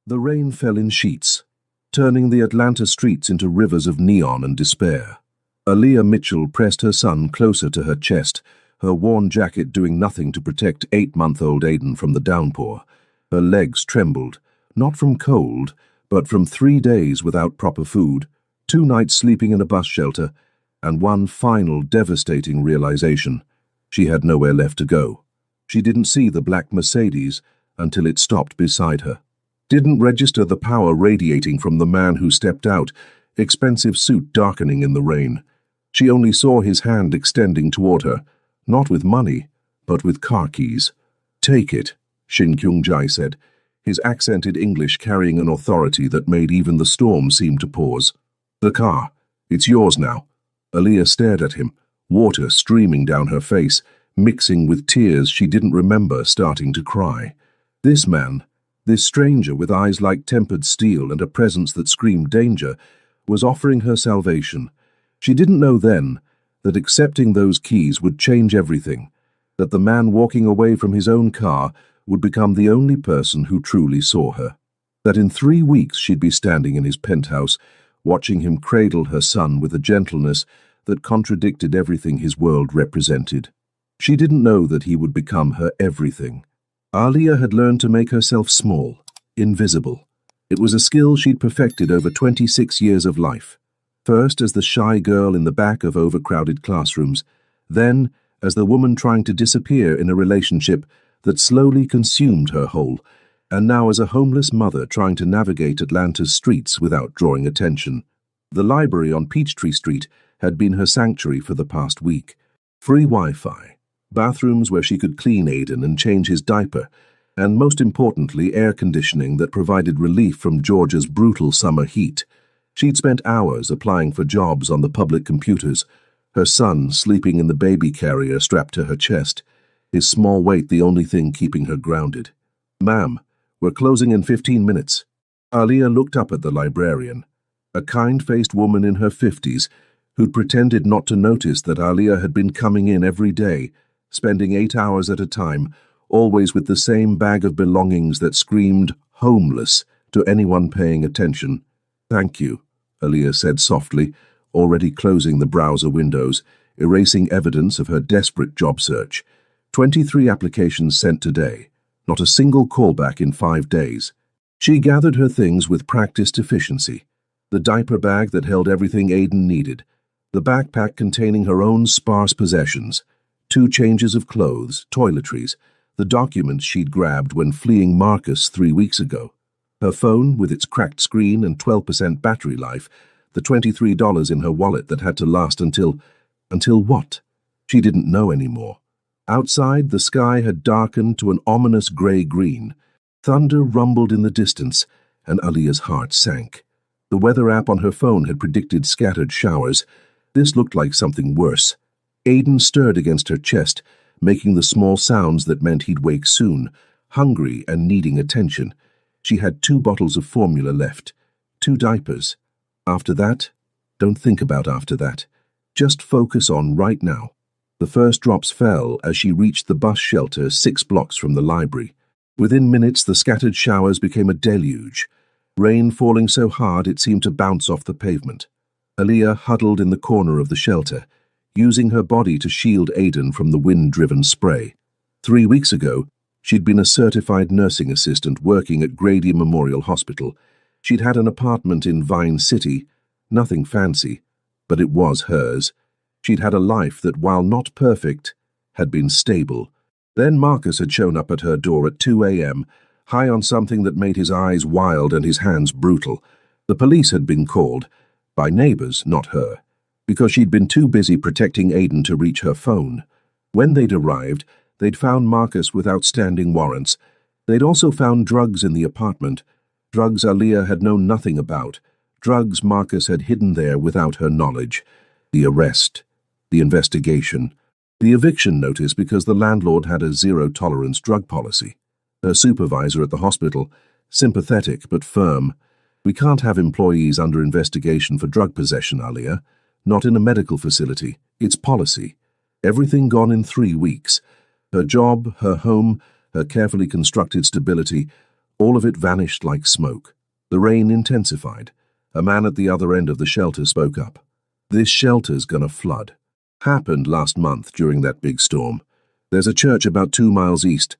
The rain fell in sheets, turning the Atlanta streets into rivers of neon and despair. Aaliyah Mitchell pressed her son closer to her chest, her worn jacket doing nothing to protect 8-month-old Aiden from the downpour. Her legs trembled, not from cold, but from 3 days without proper food, 2 nights sleeping in a bus shelter, and one final devastating realization: she had nowhere left to go. She didn't see the black Mercedes until it stopped beside her. Didn't register the power radiating from the man who stepped out, expensive suit darkening in the rain. She only saw his hand extending toward her, not with money, but with car keys. "Take it," Shin Kyung-jae said, his accented English carrying an authority that made even the storm seem to pause. "The car. It's yours now." Aaliyah stared at him, water streaming down her face, mixing with tears she didn't remember starting to cry. This man, this stranger with eyes like tempered steel and a presence that screamed danger, was offering her salvation. She didn't know then that accepting those keys would change everything, that the man walking away from his own car would become the only person who truly saw her, that in 3 weeks she'd be standing in his penthouse, watching him cradle her son with a gentleness that contradicted everything his world represented. She didn't know that he would become her everything. Aaliyah had learned to make herself small, invisible. It was a skill she'd perfected over 26 years of life. First as the shy girl in the back of overcrowded classrooms, then as the woman trying to disappear in a relationship that slowly consumed her whole, and now as a homeless mother trying to navigate Atlanta's streets without drawing attention. The library on Peachtree Street had been her sanctuary for the past week. Free Wi-Fi, bathrooms where she could clean Aiden and change his diaper, and most importantly, air conditioning that provided relief from Georgia's brutal summer heat. She'd spent hours applying for jobs on the public computers, her son sleeping in the baby carrier strapped to her chest, his small weight the only thing keeping her grounded. "Ma'am, we're closing in 15 minutes. Aaliyah looked up at the librarian, a kind-faced woman in her 50s who'd pretended not to notice that Aaliyah had been coming in every day, spending 8 hours at a time, always with the same bag of belongings that screamed homeless to anyone paying attention. "Thank you," Aaliyah said softly, already closing the browser windows, erasing evidence of her desperate job search. 23 applications sent today, not a single callback in 5 days. She gathered her things with practiced efficiency. The diaper bag that held everything Aiden needed, the backpack containing her own sparse possessions, 2 changes of clothes, toiletries, the documents she'd grabbed when fleeing Marcus 3 weeks ago, her phone with its cracked screen and 12% battery life, the $23 in her wallet that had to last until what? She didn't know anymore. Outside, the sky had darkened to an ominous gray-green. Thunder rumbled in the distance, and Aaliyah's heart sank. The weather app on her phone had predicted scattered showers. This looked like something worse. Aiden stirred against her chest, making the small sounds that meant he'd wake soon, hungry and needing attention. She had 2 bottles of formula left, 2 diapers. After that, don't think about after that. Just focus on right now. The first drops fell as she reached the bus shelter 6 blocks from the library. Within minutes, the scattered showers became a deluge, rain falling so hard it seemed to bounce off the pavement. Aaliyah huddled in the corner of the shelter, using her body to shield Aiden from the wind-driven spray. 3 weeks ago, she'd been a certified nursing assistant working at Grady Memorial Hospital. She'd had an apartment in Vine City, nothing fancy, but it was hers. She'd had a life that, while not perfect, had been stable. Then Marcus had shown up at her door at 2 a.m., high on something that made his eyes wild and his hands brutal. The police had been called, by neighbors, not her, because she'd been too busy protecting Aiden to reach her phone. When they'd arrived, they'd found Marcus with outstanding warrants. They'd also found drugs in the apartment, drugs Aaliyah had known nothing about, drugs Marcus had hidden there without her knowledge. The arrest, the investigation, the eviction notice because the landlord had a zero-tolerance drug policy. Her supervisor at the hospital, sympathetic but firm. "We can't have employees under investigation for drug possession, Aaliyah. Not in a medical facility. It's policy." Everything gone in 3 weeks. Her job, her home, her carefully constructed stability, All of it vanished like smoke. The rain intensified. A man at the other end of the shelter spoke up. "This shelter's gonna flood. Happened last month during that big storm. There's a church about 2 miles east.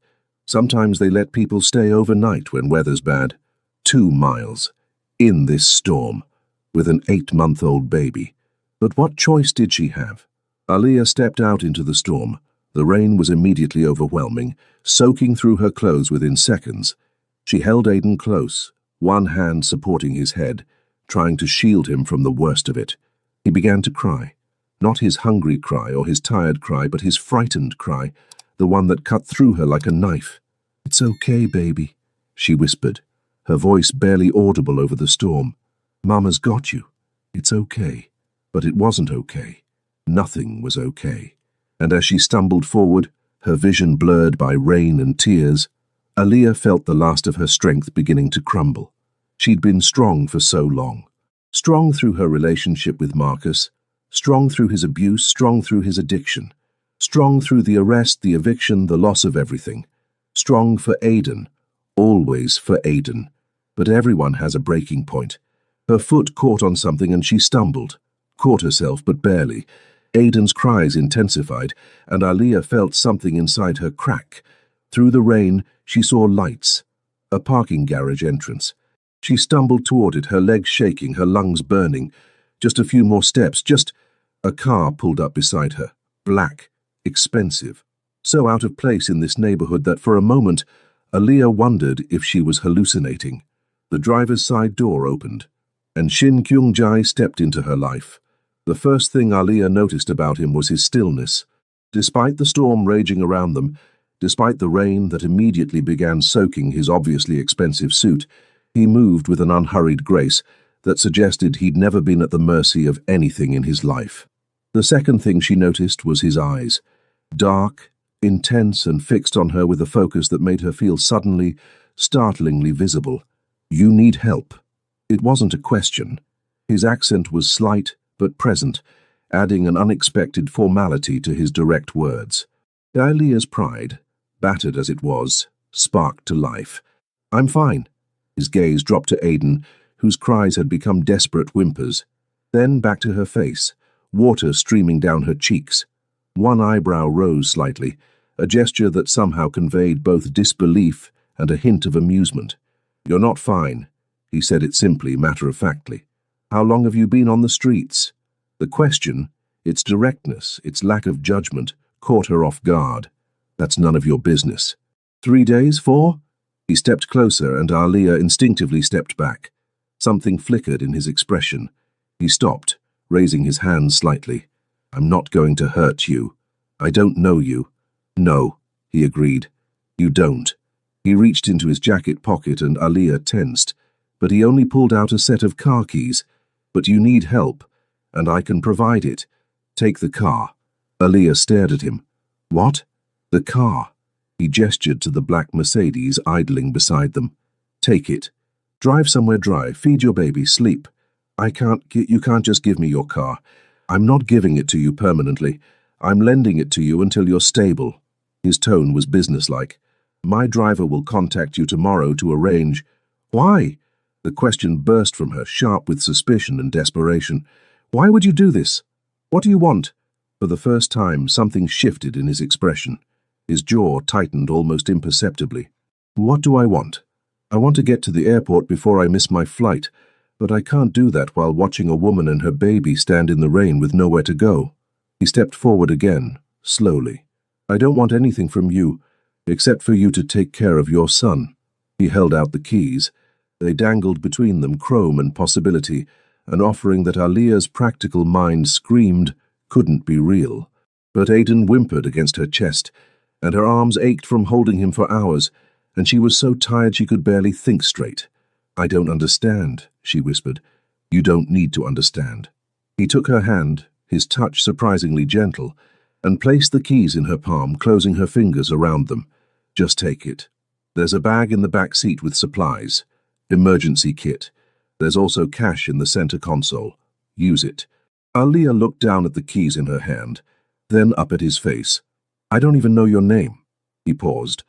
Sometimes they let people stay overnight when weather's bad. 2 miles. In this storm. With an 8-month-old baby. But what choice did she have?" Aaliyah stepped out into the storm. The rain was immediately overwhelming, soaking through her clothes within seconds. She held Aiden close, one hand supporting his head, trying to shield him from the worst of it. He began to cry. Not his hungry cry or his tired cry, but his frightened cry, the one that cut through her like a knife. "It's okay, baby," she whispered, her voice barely audible over the storm. "Mama's got you. It's okay." But it wasn't okay. Nothing was okay. And as she stumbled forward, her vision blurred by rain and tears, Aaliyah felt the last of her strength beginning to crumble. She'd been strong for so long. Strong through her relationship with Marcus, strong through his abuse, strong through his addiction, strong through the arrest, the eviction, the loss of everything. Strong for Aiden, always for Aiden. But everyone has a breaking point. Her foot caught on something and she stumbled, caught herself but barely. Aiden's cries intensified, and Aaliyah felt something inside her crack. Through the rain, she saw lights, a parking garage entrance. She stumbled toward it, her legs shaking, her lungs burning. Just a few more steps, a car pulled up beside her. Black, expensive, so out of place in this neighborhood that for a moment, Aaliyah wondered if she was hallucinating. The driver's side door opened, and Shin Kyung-jae stepped into her life. The first thing Aaliyah noticed about him was his stillness. Despite the storm raging around them, despite the rain that immediately began soaking his obviously expensive suit, he moved with an unhurried grace that suggested he'd never been at the mercy of anything in his life. The second thing she noticed was his eyes. Dark, intense, and fixed on her with a focus that made her feel suddenly, startlingly visible. "You need help." It wasn't a question. His accent was slight but present, adding an unexpected formality to his direct words. Aaliyah's pride, battered as it was, sparked to life. "I'm fine." His gaze dropped to Aiden, whose cries had become desperate whimpers. Then back to her face, water streaming down her cheeks. One eyebrow rose slightly, a gesture that somehow conveyed both disbelief and a hint of amusement. "You're not fine," he said it simply, matter-of-factly. "How long have you been on the streets?" The question, its directness, its lack of judgment, caught her off guard. "That's none of your business." 3 days, 4? He stepped closer and Aaliyah instinctively stepped back. Something flickered in his expression. He stopped, raising his hands slightly. "I'm not going to hurt you. I don't know you." "No," he agreed. "You don't." He reached into his jacket pocket and Aaliyah tensed, but he only pulled out a set of car keys. "But you need help, and I can provide it. Take the car." Aaliyah stared at him. "What?" "The car." He gestured to the black Mercedes idling beside them. "Take it. Drive somewhere dry, feed your baby, sleep. You can't just give me your car. I'm not giving it to you permanently. I'm lending it to you until you're stable." His tone was businesslike. "My driver will contact you tomorrow to arrange." "Why?" The question burst from her, sharp with suspicion and desperation. "Why would you do this? What do you want?" For the first time, something shifted in his expression. His jaw tightened almost imperceptibly. "What do I want? I want to get to the airport before I miss my flight, but I can't do that while watching a woman and her baby stand in the rain with nowhere to go." He stepped forward again, slowly. "I don't want anything from you, except for you to take care of your son." He held out the keys. They dangled between them, chrome and possibility, an offering that Aaliyah's practical mind screamed couldn't be real. But Aiden whimpered against her chest, and her arms ached from holding him for hours, and she was so tired she could barely think straight. "I don't understand," she whispered. "You don't need to understand." He took her hand, his touch surprisingly gentle, and placed the keys in her palm, closing her fingers around them. "Just take it. There's a bag in the back seat with supplies. Emergency kit. There's also cash in the center console. Use it." Aaliyah looked down at the keys in her hand, then up at his face. "I don't even know your name." He paused.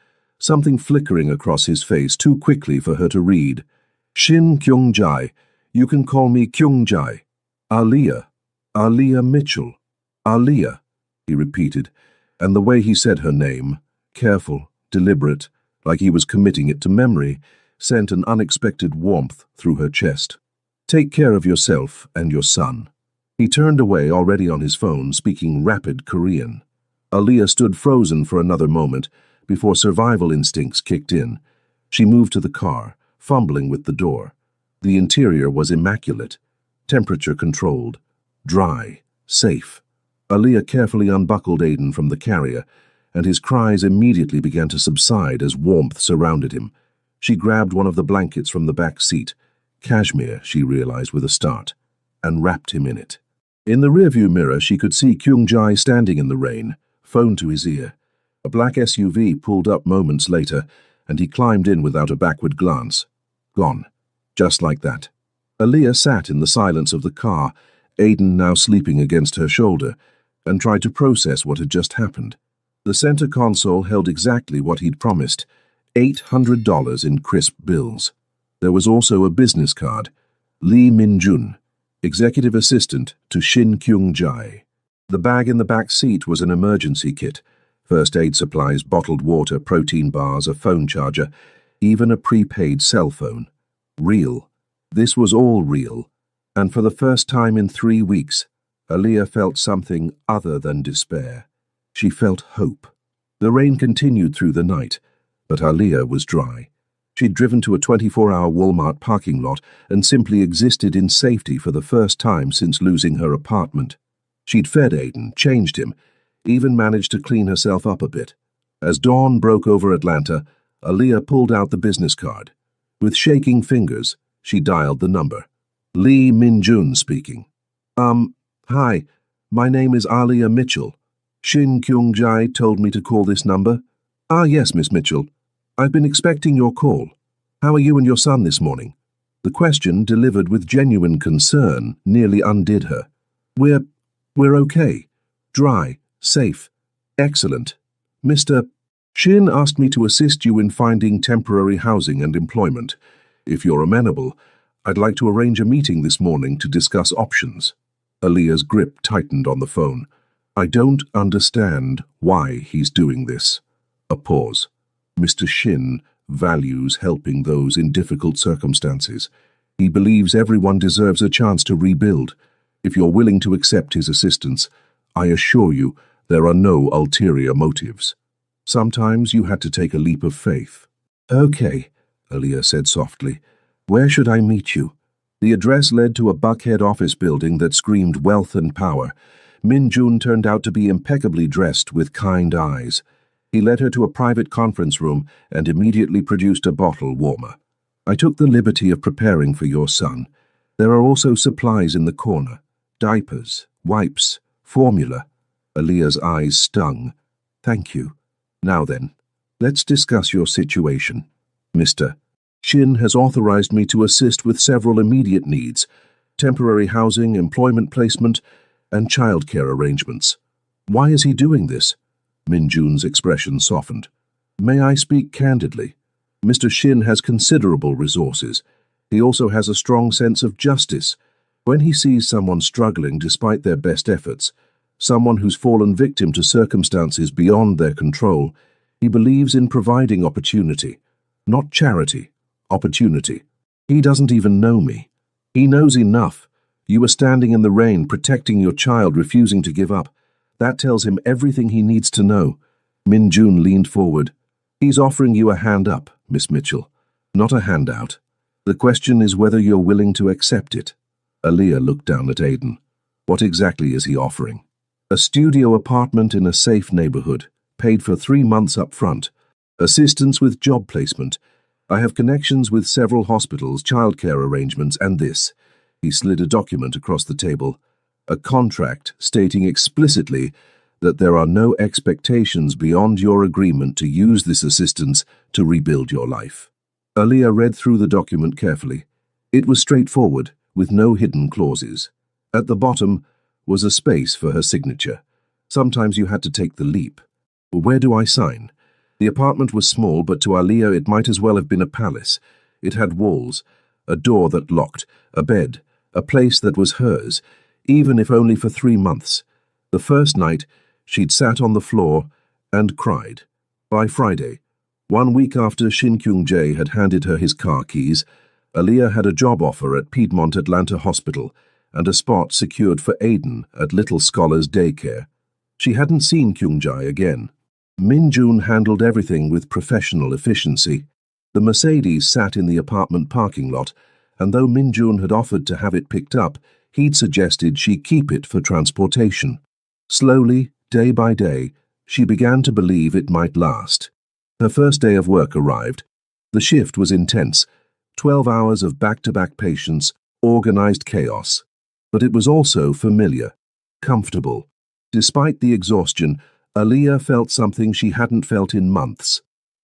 something flickering across his face too quickly for her to read. Shin Kyung-jae. You can call me Kyung-jae. Aaliyah. Aaliyah Mitchell. Aaliyah, he repeated, and the way he said her name, careful, deliberate, like he was committing it to memory, sent an unexpected warmth through her chest. Take care of yourself and your son. He turned away, already on his phone, speaking rapid Korean. Aaliyah stood frozen for another moment before survival instincts kicked in. She moved to the car, fumbling with the door. The interior was immaculate, temperature controlled, dry, safe. Aaliyah carefully unbuckled Aiden from the carrier, and his cries immediately began to subside as warmth surrounded him. She grabbed one of the blankets from the back seat, cashmere, she realized with a start, and wrapped him in it. In the rearview mirror, she could see Kyung-jae standing in the rain, phone to his ear. A black SUV pulled up moments later, and he climbed in without a backward glance. Gone. Just like that. Aaliyah sat in the silence of the car, Aiden now sleeping against her shoulder, and tried to process what had just happened. The center console held exactly what he'd promised, $800 in crisp bills. There was also a business card, Lee Min-jun, executive assistant to Shin Kyung-jae. The bag in the back seat was an emergency kit, first aid supplies, bottled water, protein bars, a phone charger, even a prepaid cell phone. Real. This was all real, and for the first time in 3 weeks, Aaliyah felt something other than despair. She felt hope. The rain continued through the night, but Aaliyah was dry. She'd driven to a 24-hour Walmart parking lot and simply existed in safety for the first time since losing her apartment. She'd fed Aiden, changed him, even managed to clean herself up a bit. As dawn broke over Atlanta, Aaliyah pulled out the business card. With shaking fingers, she dialed the number. Lee Min-jun speaking. Hi, my name is Aaliyah Mitchell. Shin Kyung-jae told me to call this number. Ah, yes, Miss Mitchell. I've been expecting your call. How are you and your son this morning? The question, delivered with genuine concern, nearly undid her. We're okay. Dry, safe, excellent. Mr. Shin asked me to assist you in finding temporary housing and employment. If you're amenable, I'd like to arrange a meeting this morning to discuss options. Aaliyah's grip tightened on the phone. I don't understand why he's doing this. A pause. Mr. Shin values helping those in difficult circumstances. He believes everyone deserves a chance to rebuild. If you're willing to accept his assistance, I assure you there are no ulterior motives. Sometimes you had to take a leap of faith. Okay, Aaliyah said softly. Where should I meet you? The address led to a Buckhead office building that screamed wealth and power. Min-jun turned out to be impeccably dressed with kind eyes. He led her to a private conference room and immediately produced a bottle warmer. I took the liberty of preparing for your son. There are also supplies in the corner. Diapers, wipes, formula. Aaliyah's eyes stung. Thank you. Now then, let's discuss your situation. Mr. Shin has authorized me to assist with several immediate needs, temporary housing, employment placement, and childcare arrangements. Why is he doing this? Min-jun's expression softened. May I speak candidly? Mr. Shin has considerable resources. He also has a strong sense of justice. When he sees someone struggling despite their best efforts, someone who's fallen victim to circumstances beyond their control, he believes in providing opportunity. Not charity, opportunity. He doesn't even know me. He knows enough. You were standing in the rain, protecting your child, refusing to give up. That tells him everything he needs to know. Min-jun leaned forward. He's offering you a hand up, Miss Mitchell, not a handout. The question is whether you're willing to accept it. Aaliyah looked down at Aiden. What exactly is he offering? A studio apartment in a safe neighborhood, paid for 3 months up front. Assistance with job placement. I have connections with several hospitals, childcare arrangements, and this. He slid a document across the table. A contract stating explicitly that there are no expectations beyond your agreement to use this assistance to rebuild your life. Aaliyah read through the document carefully. It was straightforward, with no hidden clauses. At the bottom was a space for her signature. Sometimes you had to take the leap. Where do I sign? The apartment was small, but to Aliyah it might as well have been a palace. It had walls, a door that locked, a bed, a place that was hers, even if only for 3 months. The first night, she'd sat on the floor and cried. By Friday, 1 week after Shin Kyung-jae had handed her his car keys, Aliyah had a job offer at Piedmont Atlanta Hospital and a spot secured for Aiden at Little Scholars Daycare. She hadn't seen Kyung-jae again. Min-jun handled everything with professional efficiency. The Mercedes sat in the apartment parking lot, and though Min-jun had offered to have it picked up, he'd suggested she keep it for transportation. Slowly, day by day, she began to believe it might last. Her first day of work arrived. The shift was intense, 12 hours of back-to-back patients, organized chaos. But it was also familiar, comfortable. Despite the exhaustion, Aliyah felt something she hadn't felt in months.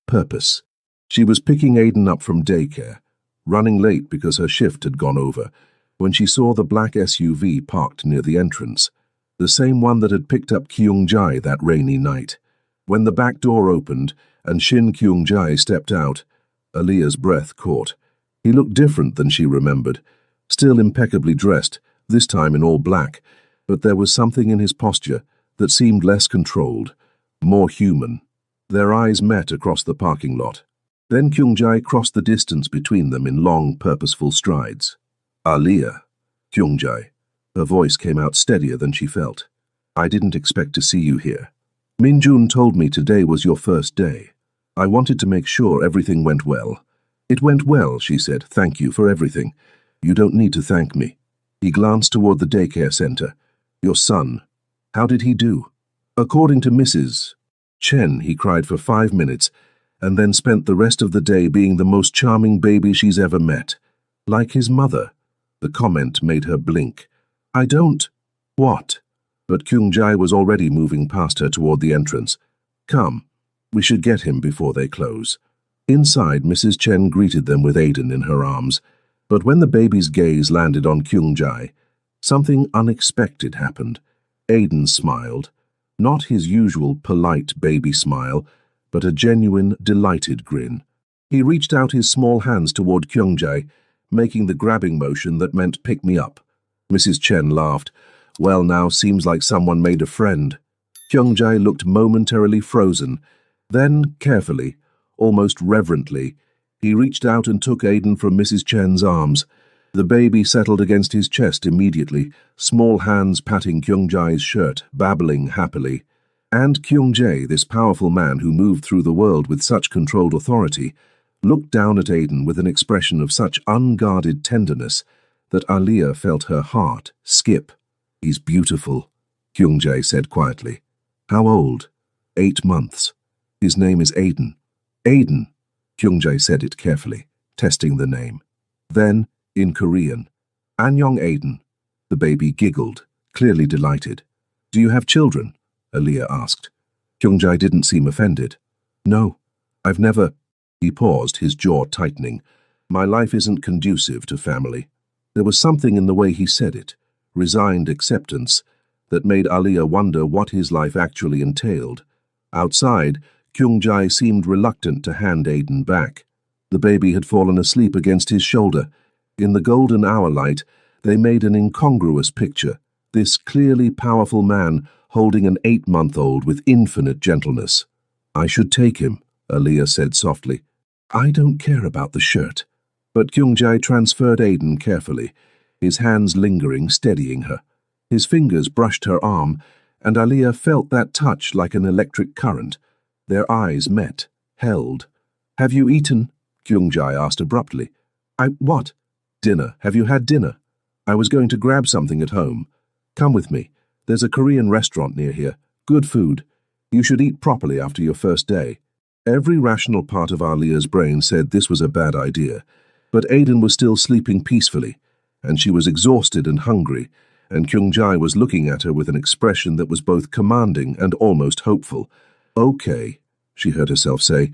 Purpose. She was picking Aiden up from daycare, running late because her shift had gone over, when she saw the black SUV parked near the entrance, the same one that had picked up Kyung-jae that rainy night. When the back door opened and Shin Kyung-jae stepped out, Aliyah's breath caught. He looked different than she remembered, still impeccably dressed, this time in all black, but there was something in his posture that seemed less controlled, more human. Their eyes met across the parking lot. Then Kyung-jae crossed the distance between them in long, purposeful strides. Aliyah, Kyung-jae. Her voice came out steadier than she felt. I didn't expect to see you here. Min-jun told me today was your first day. I wanted to make sure everything went well. It went well, she said. Thank you for everything. You don't need to thank me. He glanced toward the daycare center. Your son. How did he do? According to Mrs. Chen, he cried for 5 minutes, and then spent the rest of the day being the most charming baby she's ever met. Like his mother. The comment made her blink. I don't... What? But Kyung-jae was already moving past her toward the entrance. Come. We should get him before they close. Inside, Mrs. Chen greeted them with Aiden in her arms, but when the baby's gaze landed on Kyung-jae, something unexpected happened. Aiden smiled, not his usual polite baby smile, but a genuine, delighted grin. He reached out his small hands toward Kyung-jae, making the grabbing motion that meant pick me up. Mrs. Chen laughed. Well, now seems like someone made a friend. Kyung-jae looked momentarily frozen. Then, carefully, almost reverently, he reached out and took Aiden from Mrs. Chen's arms. The baby settled against his chest immediately, small hands patting Kyung-jae's shirt, babbling happily. And Kyung-jae, this powerful man who moved through the world with such controlled authority, looked down at Aiden with an expression of such unguarded tenderness that Aliyah felt her heart skip. He's beautiful, Kyung-jae said quietly. How old? 8 months. His name is Aiden. Aiden, Kyung-jae said it carefully, testing the name. Then, in Korean, Annyeong Aiden. The baby giggled, clearly delighted. Do you have children? Aliyah asked. Kyung-jae didn't seem offended. No, I've never... He paused, his jaw tightening. My life isn't conducive to family. There was something in the way he said it, resigned acceptance, that made Aliyah wonder what his life actually entailed. Outside, Kyung-jae seemed reluctant to hand Aiden back. The baby had fallen asleep against his shoulder. In the golden hour light, they made an incongruous picture, this clearly powerful man holding an 8-month-old with infinite gentleness. I should take him, Aliyah said softly. I don't care about the shirt. But Kyung-jae transferred Aiden carefully, his hands lingering, steadying her. His fingers brushed her arm, and Aliyah felt that touch like an electric current. Their eyes met, held. Have you eaten? Kyung-jae asked abruptly. What? Dinner. Have you had dinner? I was going to grab something at home. Come with me. There's a Korean restaurant near here. Good food. You should eat properly after your first day. Every rational part of Aliyah's brain said this was a bad idea, but Aiden was still sleeping peacefully, and she was exhausted and hungry, and Kyung-jae was looking at her with an expression that was both commanding and almost hopeful. Okay, she heard herself say.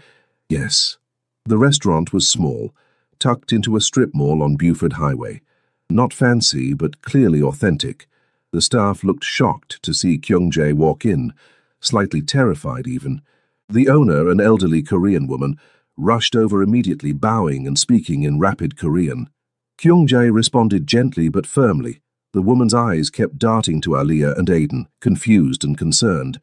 Yes. The restaurant was small, tucked into a strip mall on Buford Highway. Not fancy, but clearly authentic. The staff looked shocked to see Kyung-jae walk in, slightly terrified even. The owner, an elderly Korean woman, rushed over immediately, bowing and speaking in rapid Korean. Kyung-jae responded gently but firmly. The woman's eyes kept darting to Aliyah and Aiden, confused and concerned.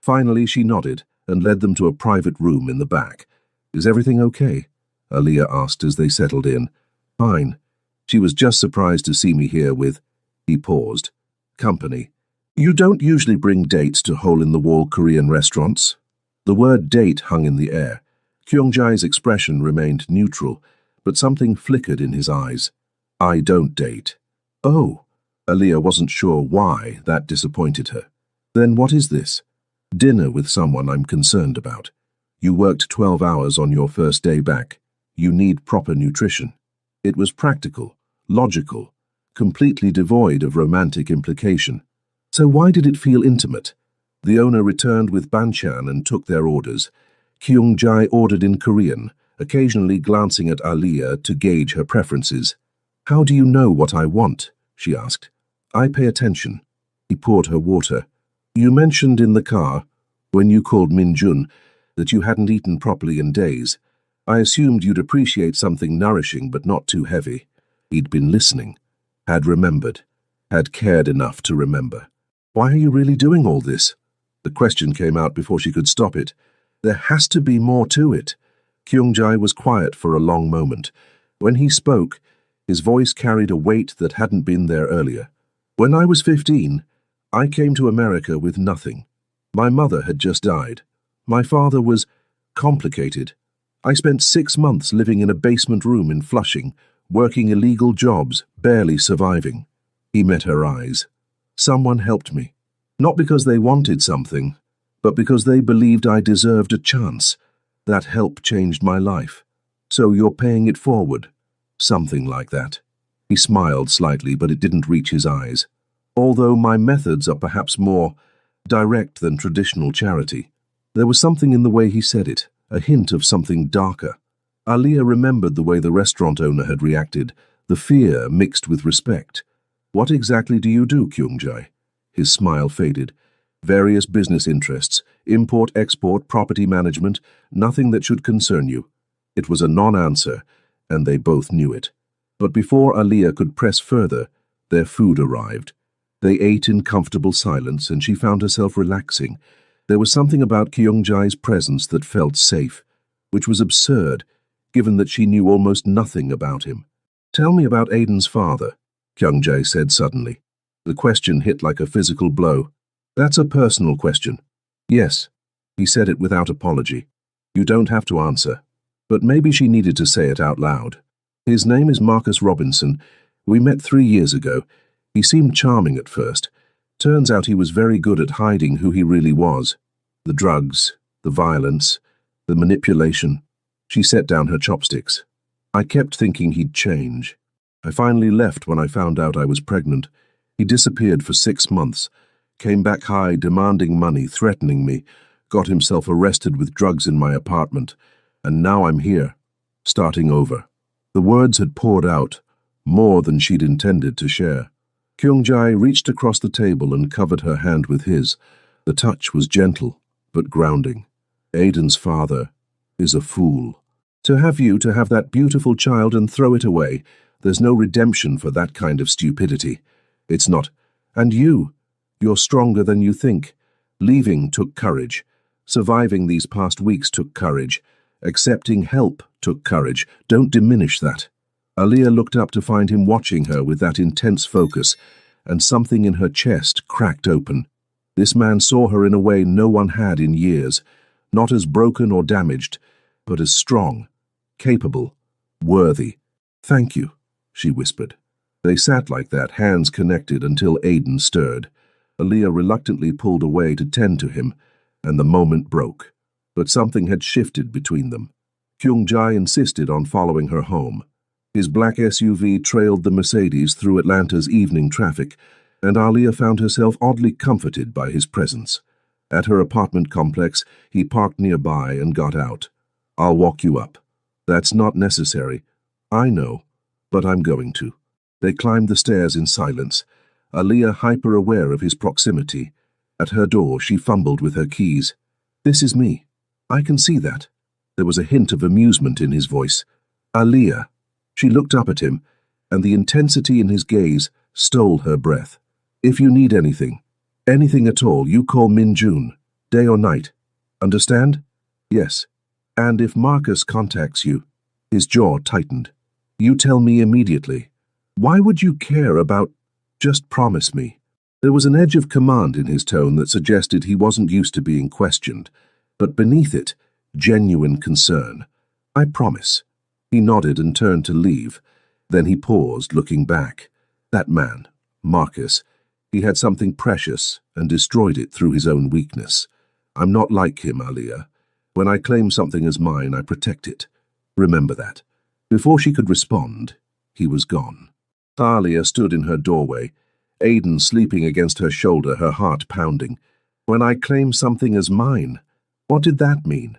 Finally, she nodded and led them to a private room in the back. "Is everything okay?" Aliyah asked as they settled in. "Fine. She was just surprised to see me here with—" He paused. "Company. You don't usually bring dates to hole-in-the-wall Korean restaurants." The word date hung in the air. Kyung-jae's expression remained neutral, but something flickered in his eyes. "I don't date." "Oh." Aliyah wasn't sure why that disappointed her. "Then what is this?" "Dinner with someone I'm concerned about. You worked 12 hours on your first day back. You need proper nutrition." It was practical, logical, completely devoid of romantic implication. So why did it feel intimate? The owner returned with banchan and took their orders. Kyung-jae ordered in Korean, occasionally glancing at Aliyah to gauge her preferences. "How do you know what I want?" she asked. "I pay attention." He poured her water. "You mentioned in the car, when you called Min-jun, that you hadn't eaten properly in days. I assumed you'd appreciate something nourishing but not too heavy." He'd been listening, had remembered, had cared enough to remember. "Why are you really doing all this?" The question came out before she could stop it. There has to be more to it. Kyung-jae was quiet for a long moment. When he spoke, his voice carried a weight that hadn't been there earlier. "When I was 15, I came to America with nothing. My mother had just died. My father was complicated. I spent 6 months living in a basement room in Flushing, working illegal jobs, barely surviving." He met her eyes. "Someone helped me. Not because they wanted something, but because they believed I deserved a chance. That help changed my life. So you're paying it forward." "Something like that." He smiled slightly, but it didn't reach his eyes. "Although my methods are perhaps more direct than traditional charity." There was something in the way he said it, a hint of something darker. Aliyah remembered the way the restaurant owner had reacted, the fear mixed with respect. "What exactly do you do, Kyung-jae?" His smile faded. "Various business interests, import-export, property management, nothing that should concern you." It was a non-answer, and they both knew it. But before Aliyah could press further, their food arrived. They ate in comfortable silence, and she found herself relaxing. There was something about Kyung-jae's presence that felt safe, which was absurd, given that she knew almost nothing about him. "Tell me about Aiden's father," Kyung-jae said suddenly. The question hit like a physical blow. "That's a personal question." "Yes." He said it without apology. "You don't have to answer." But maybe she needed to say it out loud. "His name is Marcus Robinson. We met 3 years ago. He seemed charming at first. Turns out he was very good at hiding who he really was. The drugs, the violence, the manipulation." She set down her chopsticks. "I kept thinking he'd change. I finally left when I found out I was pregnant. He disappeared for 6 months, came back high, demanding money, threatening me, got himself arrested with drugs in my apartment, and now I'm here, starting over." The words had poured out, more than she'd intended to share. Kyung-jae reached across the table and covered her hand with his. The touch was gentle, but grounding. "Aiden's father is a fool. To have that beautiful child and throw it away, there's no redemption for that kind of stupidity. It's not. And you're stronger than you think. Leaving took courage. Surviving these past weeks took courage. Accepting help took courage. Don't diminish that." Aliyah looked up to find him watching her with that intense focus, and something in her chest cracked open. This man saw her in a way no one had in years, not as broken or damaged, but as strong, capable, worthy. "Thank you," she whispered. They sat like that, hands connected, until Aiden stirred. Aliyah reluctantly pulled away to tend to him, and the moment broke. But something had shifted between them. Kyung-jae insisted on following her home. His black SUV trailed the Mercedes through Atlanta's evening traffic, and Aliyah found herself oddly comforted by his presence. At her apartment complex, he parked nearby and got out. "I'll walk you up." "That's not necessary." "I know, but I'm going to." They climbed the stairs in silence, Aliyah hyper-aware of his proximity. At her door, she fumbled with her keys. "This is me." I can see that. There was a hint of amusement in his voice. Aaliyah. She looked up at him, and the intensity in his gaze stole her breath. If you need anything at all, you call Min-jun, day or night. Understand? Yes. And if Marcus contacts you, his jaw tightened. You tell me immediately. Why would you care about... Just promise me. There was an edge of command in his tone that suggested he wasn't used to being questioned, but beneath it, genuine concern. I promise. He nodded and turned to leave. Then he paused, looking back. That man, Marcus, he had something precious and destroyed it through his own weakness. I'm not like him, Aaliyah. When I claim something as mine, I protect it. Remember that. Before she could respond, he was gone. Aaliyah stood in her doorway, Aiden sleeping against her shoulder, her heart pounding. When I claim something as mine, what did that mean?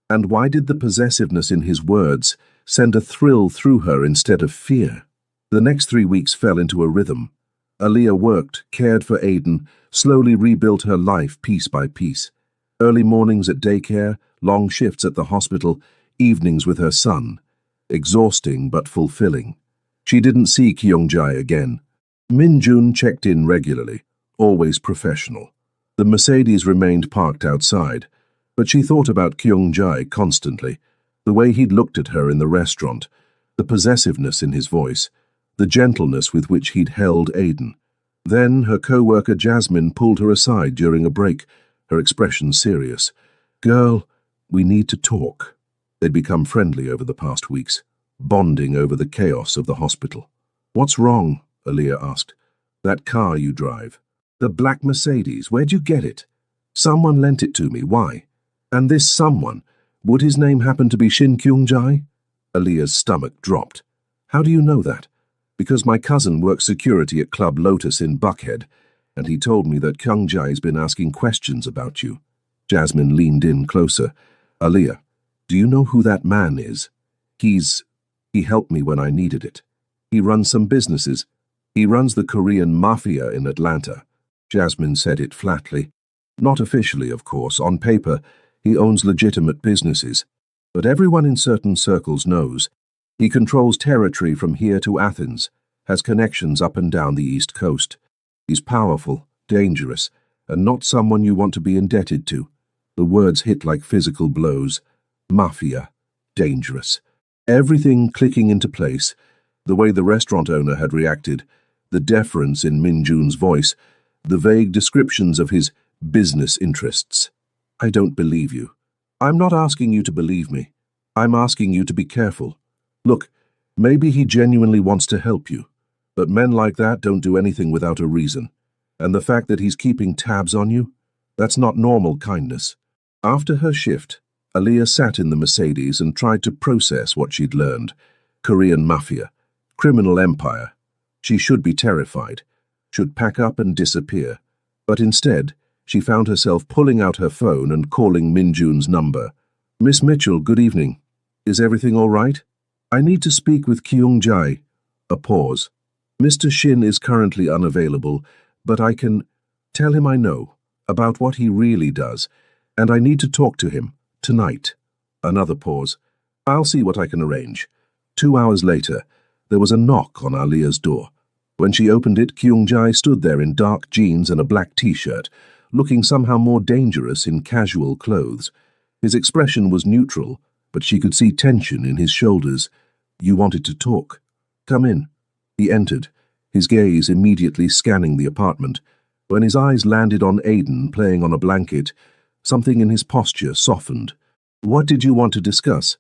And why did the possessiveness in his words send a thrill through her instead of fear? The next 3 weeks fell into a rhythm. Aaliyah worked, cared for Aiden, slowly rebuilt her life piece by piece. Early mornings at daycare, long shifts at the hospital, evenings with her son. Exhausting but fulfilling. She didn't see Kyung-jae again. Min-jun checked in regularly, always professional. The Mercedes remained parked outside, but she thought about Kyung-jae constantly, the way he'd looked at her in the restaurant, the possessiveness in his voice, the gentleness with which he'd held Aiden. Then her co-worker Jasmine pulled her aside during a break, her expression serious. Girl, we need to talk. They'd become friendly over the past weeks, bonding over the chaos of the hospital. What's wrong? Aaliyah asked. That car you drive. The black Mercedes, where'd you get it? Someone lent it to me, why? And this someone, would his name happen to be Shin Kyung-jae? Aaliyah's stomach dropped. How do you know that? Because my cousin works security at Club Lotus in Buckhead, and he told me that Kyung-jae's been asking questions about you. Jasmine leaned in closer. Aaliyah, do you know who that man is? He helped me when I needed it. He runs some businesses. He runs the Korean Mafia in Atlanta. Jasmine said it flatly. Not officially, of course. On paper, he owns legitimate businesses. But everyone in certain circles knows. He controls territory from here to Athens, has connections up and down the East Coast. He's powerful, dangerous, and not someone you want to be indebted to. The words hit like physical blows. Mafia. Dangerous. Everything clicking into place. The way the restaurant owner had reacted, the deference in Min-jun's voice, the vague descriptions of his business interests. I don't believe you. I'm not asking you to believe me. I'm asking you to be careful. Look, maybe he genuinely wants to help you, but men like that don't do anything without a reason. And the fact that he's keeping tabs on you, that's not normal kindness. After her shift, Aaliyah sat in the Mercedes and tried to process what she'd learned. Korean Mafia. Criminal empire. She should be terrified, should pack up and disappear. But instead, she found herself pulling out her phone and calling Min-jun's number. Miss Mitchell, good evening. Is everything all right? I need to speak with Kyung-jae. A pause. Mr. Shin is currently unavailable, but I can tell him I know about what he really does, and I need to talk to him tonight. Another pause. I'll see what I can arrange. 2 hours later, there was a knock on Aaliyah's door. When she opened it, Kyung-jae stood there in dark jeans and a black t-shirt, looking somehow more dangerous in casual clothes. His expression was neutral, but she could see tension in his shoulders. You wanted to talk. Come in. He entered, his gaze immediately scanning the apartment. When his eyes landed on Aiden playing on a blanket, something in his posture softened. What did you want to discuss?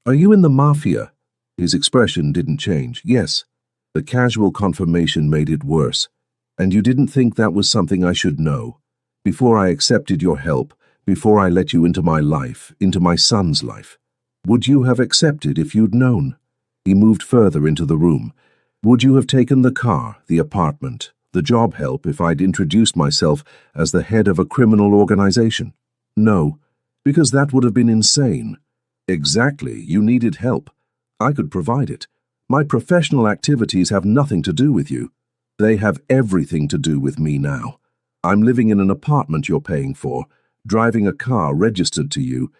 Are you in the Mafia? His expression didn't change. Yes. The casual confirmation made it worse. And you didn't think that was something I should know? Before I accepted your help, before I let you into my life, into my son's life. Would you have accepted if you'd known? He moved further into the room. Would you have taken the car, the apartment, the job help if I'd introduced myself as the head of a criminal organization? No, because that would have been insane. Exactly, you needed help. I could provide it. My professional activities have nothing to do with you. They have everything to do with me now. I'm living in an apartment you're paying for, driving a car registered to you.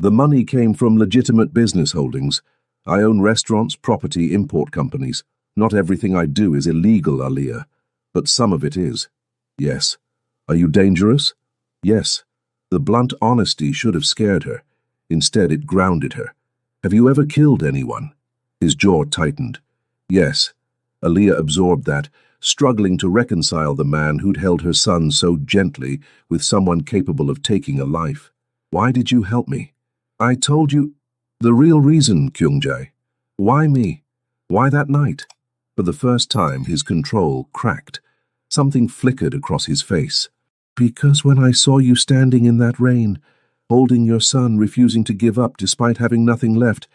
The money came from legitimate business holdings. I own restaurants, property, import companies. Not everything I do is illegal, Aaliyah, but some of it is. Yes. Are you dangerous? Yes. The blunt honesty should have scared her. Instead, it grounded her. Have you ever killed anyone? His jaw tightened. Yes. Aaliyah absorbed that, struggling to reconcile the man who'd held her son so gently with someone capable of taking a life. Why did you help me? I told you the real reason, Kyung-jae. Why me? Why that night? For the first time, his control cracked. Something flickered across his face. Because when I saw you standing in that rain, holding your son, refusing to give up despite having nothing left,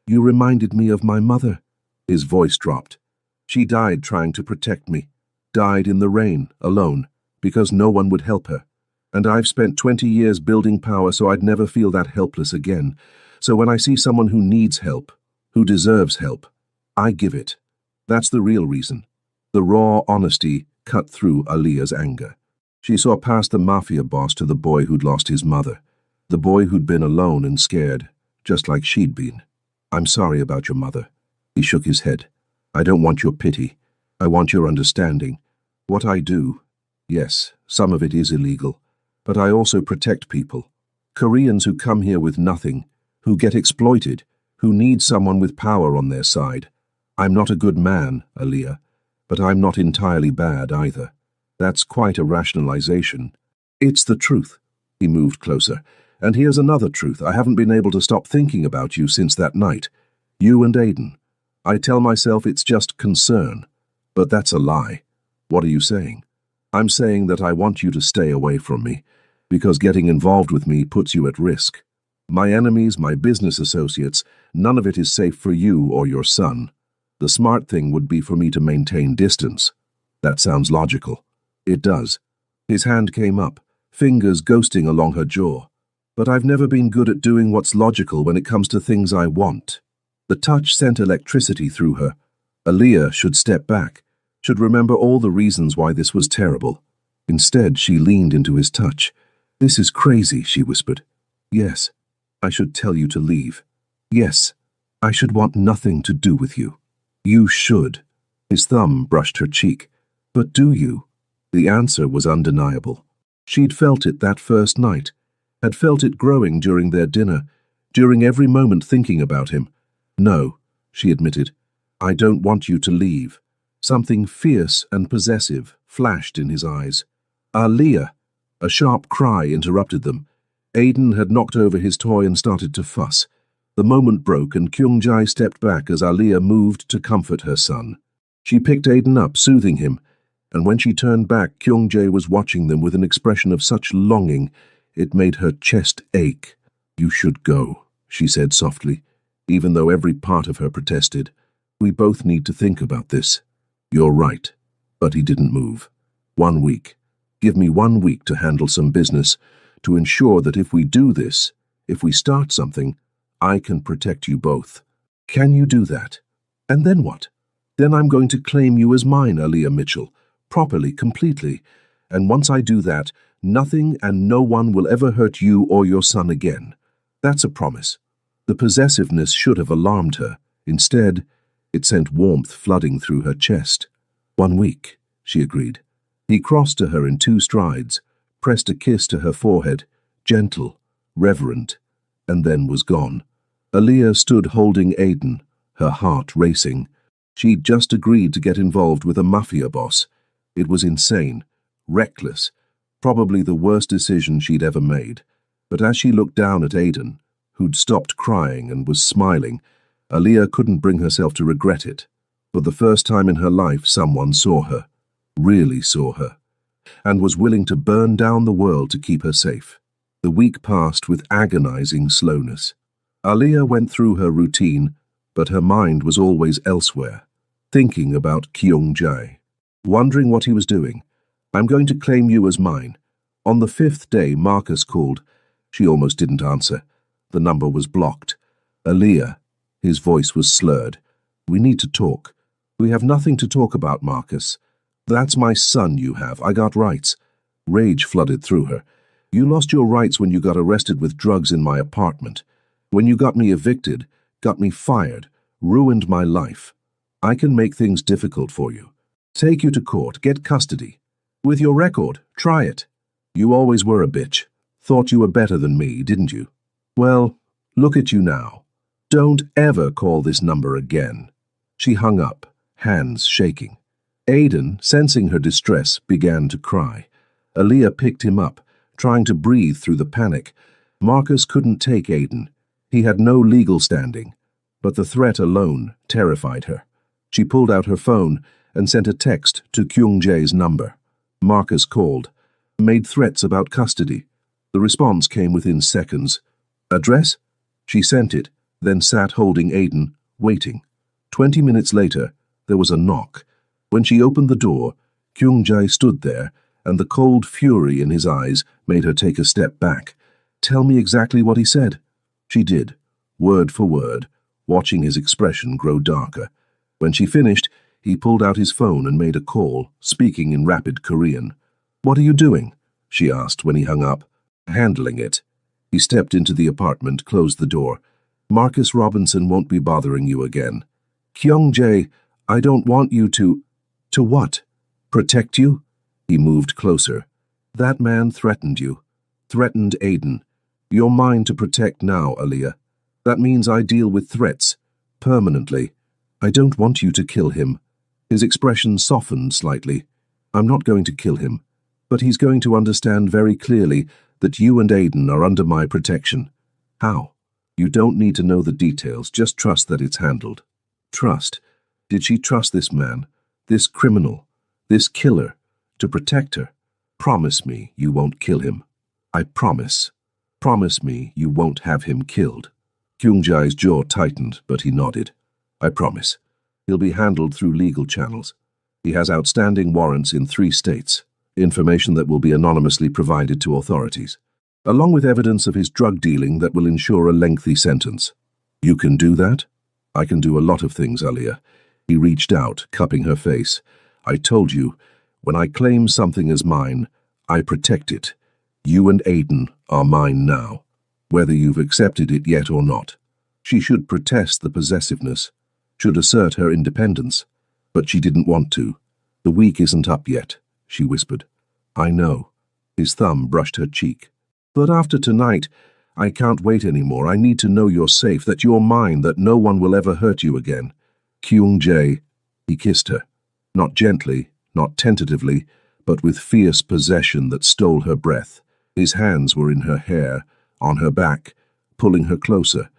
you reminded me of my mother. His voice dropped. She died trying to protect me. Died in the rain, alone, because no one would help her. And I've spent 20 years building power so I'd never feel that helpless again. So when I see someone who needs help, who deserves help, I give it. That's the real reason. The raw honesty cut through Aaliyah's anger. She saw past the Mafia boss to the boy who'd lost his mother. The boy who'd been alone and scared, just like she'd been. I'm sorry about your mother. He shook his head. I don't want your pity. I want your understanding. What I do, yes, some of it is illegal. But I also protect people. Koreans who come here with nothing, who get exploited, who need someone with power on their side. I'm not a good man, Aaliyah, but I'm not entirely bad either. That's quite a rationalization. It's the truth. He moved closer. And here's another truth. I haven't been able to stop thinking about you since that night. You and Aiden. I tell myself it's just concern. But that's a lie. What are you saying? I'm saying that I want you to stay away from me, because getting involved with me puts you at risk. My enemies, my business associates, none of it is safe for you or your son. The smart thing would be for me to maintain distance. That sounds logical. It does. His hand came up, fingers ghosting along her jaw. But I've never been good at doing what's logical when it comes to things I want. The touch sent electricity through her. Aaliyah should step back, should remember all the reasons why this was terrible. Instead, she leaned into his touch. This is crazy, she whispered. Yes, I should tell you to leave. Yes, I should want nothing to do with you. You should. His thumb brushed her cheek. But do you? The answer was undeniable. She'd felt it that first night, had felt it growing during their dinner, during every moment thinking about him. No, she admitted, I don't want you to leave. Something fierce and possessive flashed in his eyes. Aaliyah! A sharp cry interrupted them. Aiden had knocked over his toy and started to fuss. The moment broke and Kyung-jae stepped back as Aaliyah moved to comfort her son. She picked Aiden up, soothing him, and when she turned back, Kyung-jae was watching them with an expression of such longing it made her chest ache. You should go, she said softly, even though every part of her protested. We both need to think about this. You're right. But he didn't move. 1 week. Give me 1 week to handle some business, to ensure that if we do this, if we start something, I can protect you both. Can you do that? And then what? Then I'm going to claim you as mine, Aaliyah Mitchell, properly, completely. And once I do that, nothing and no one will ever hurt you or your son again. That's a promise. The possessiveness should have alarmed her. Instead, it sent warmth flooding through her chest. 1 week, she agreed. He crossed to her in 2 strides, pressed a kiss to her forehead, gentle, reverent, and then was gone. Aaliyah stood holding Aiden, her heart racing. She'd just agreed to get involved with a Mafia boss. It was insane, reckless, probably the worst decision she'd ever made. But as she looked down at Aiden, who'd stopped crying and was smiling, Aaliyah couldn't bring herself to regret it. For the first time in her life, someone saw her, really saw her, and was willing to burn down the world to keep her safe. The week passed with agonizing slowness. Aaliyah went through her routine, but her mind was always elsewhere, thinking about Kyung-jae, wondering what he was doing. I'm going to claim you as mine. On the 5th day, Marcus called. She almost didn't answer. The number was blocked. Aaliyah. His voice was slurred. We need to talk. We have nothing to talk about, Marcus. That's my son you have. I got rights. Rage flooded through her. You lost your rights when you got arrested with drugs in my apartment. When you got me evicted, got me fired, ruined my life. I can make things difficult for you. Take you to court, get custody. With your record, try it. You always were a bitch. Thought you were better than me, didn't you? Well, look at you now. Don't ever call this number again." She hung up, hands shaking. Aiden, sensing her distress, began to cry. Aaliyah picked him up, trying to breathe through the panic. Marcus couldn't take Aiden. He had no legal standing, but the threat alone terrified her. She pulled out her phone and sent a text to Kyung-jae's number. Marcus called, made threats about custody. The response came within seconds. "Address?" She sent it, then sat holding Aiden, waiting. 20 minutes later, there was a knock. When she opened the door, Kyung-jae stood there, and the cold fury in his eyes made her take a step back. "Tell me exactly what he said." She did, word for word, watching his expression grow darker. When she finished, he pulled out his phone and made a call, speaking in rapid Korean. "What are you doing?" she asked when he hung up. "Handling it." He stepped into the apartment, closed the door. "Marcus Robinson won't be bothering you again." "Kyung-jae, I don't want you to—" "To what? Protect you?" He moved closer. "That man threatened you. Threatened Aiden. You're mine to protect now, Aaliyah. That means I deal with threats. Permanently. I don't want you to kill him." His expression softened slightly. "I'm not going to kill him, but he's going to understand very clearly that you and Aiden are under my protection." "How?" "You don't need to know the details, just trust that it's handled." Trust? Did she trust this man, this criminal, this killer, to protect her? "Promise me you won't kill him." "I promise." "Promise me you won't have him killed." Kyung-jae's jaw tightened, but he nodded. "I promise. He'll be handled through legal channels. He has outstanding warrants in 3 states, information that will be anonymously provided to authorities, along with evidence of his drug dealing that will ensure a lengthy sentence." "You can do that?" "I can do a lot of things, Aaliyah." He reached out, cupping her face. "I told you, when I claim something as mine, I protect it. You and Aiden are mine now, whether you've accepted it yet or not." She should protest the possessiveness, should assert her independence, but she didn't want to. "The week isn't up yet," she whispered. "I know." His thumb brushed her cheek. "But after tonight, I can't wait anymore. I need to know you're safe, that you're mine, that no one will ever hurt you again." "Kyung-jae," he kissed her, not gently, not tentatively, but with fierce possession that stole her breath. His hands were in her hair, on her back, pulling her closer,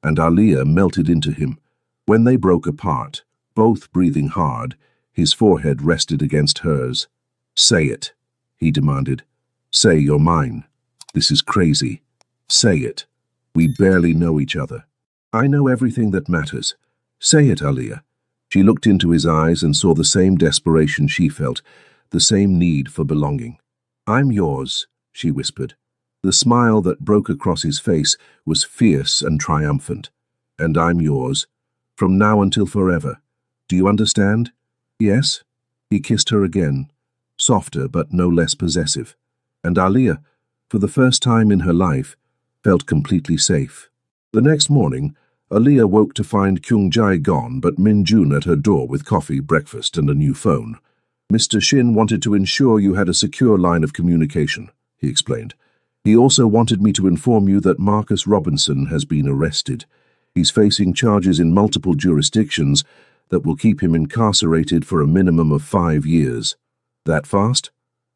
and Aaliyah melted into him. When they broke apart, both breathing hard, his forehead rested against hers. "Say it," he demanded. "Say you're mine. This is crazy. Say it. We barely know each other." "I know everything that matters. Say it, Aaliyah." She looked into his eyes and saw the same desperation she felt, the same need for belonging. "I'm yours," she whispered. The smile that broke across his face was fierce and triumphant. "And I'm yours, from now until forever. Do you understand?" "Yes." He kissed her again, softer but no less possessive. And Aaliyah, for the first time in her life, felt completely safe. The next morning, Aaliyah woke to find Kyung-jae gone, but Min-jun at her door with coffee, breakfast, and a new phone. "Mr. Shin wanted to ensure you had a secure line of communication," he explained. "He also wanted me to inform you that Marcus Robinson has been arrested. He's facing charges in multiple jurisdictions that will keep him incarcerated for a minimum of 5 years. That fast?"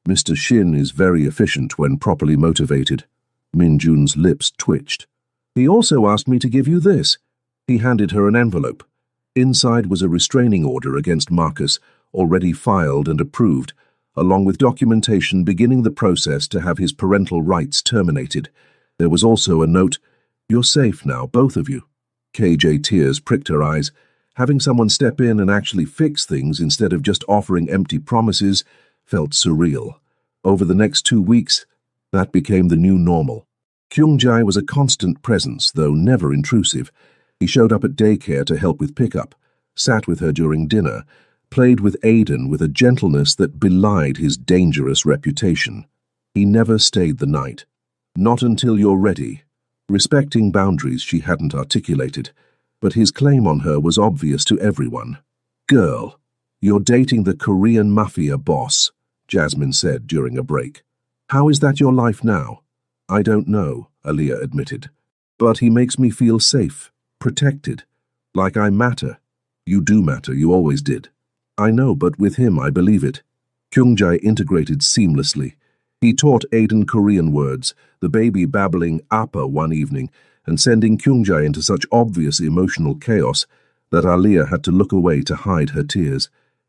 "Mr. Shin is very efficient when properly motivated." Min-jun's lips twitched. "He also asked me to give you this." He handed her an envelope. Inside was a restraining order against Marcus, already filed and approved, along with documentation beginning the process to have his parental rights terminated. There was also a note, "You're safe now, both of you." KJ tears pricked her eyes. Having someone step in and actually fix things instead of just offering empty promises felt surreal. Over the next 2 weeks, that became the new normal. Kyung-jae was a constant presence, though never intrusive. He showed up at daycare to help with pickup, sat with her during dinner, played with Aiden with a gentleness that belied his dangerous reputation. He never stayed the night. "Not until you're ready," respecting boundaries she hadn't articulated, but his claim on her was obvious to everyone. "Girl, you're dating the Korean Mafia boss," Jasmine said during a break. "How is that your life now?" "I don't know," Aaliyah admitted. "But he makes me feel safe, protected, like I matter." "You do matter, you always did." "I know, but with him I believe it." Kyungjae integrated seamlessly. He taught Aiden Korean words, the baby babbling appa one evening, and sending Kyungjae into such obvious emotional chaos that Aaliyah had to look away to hide her tears.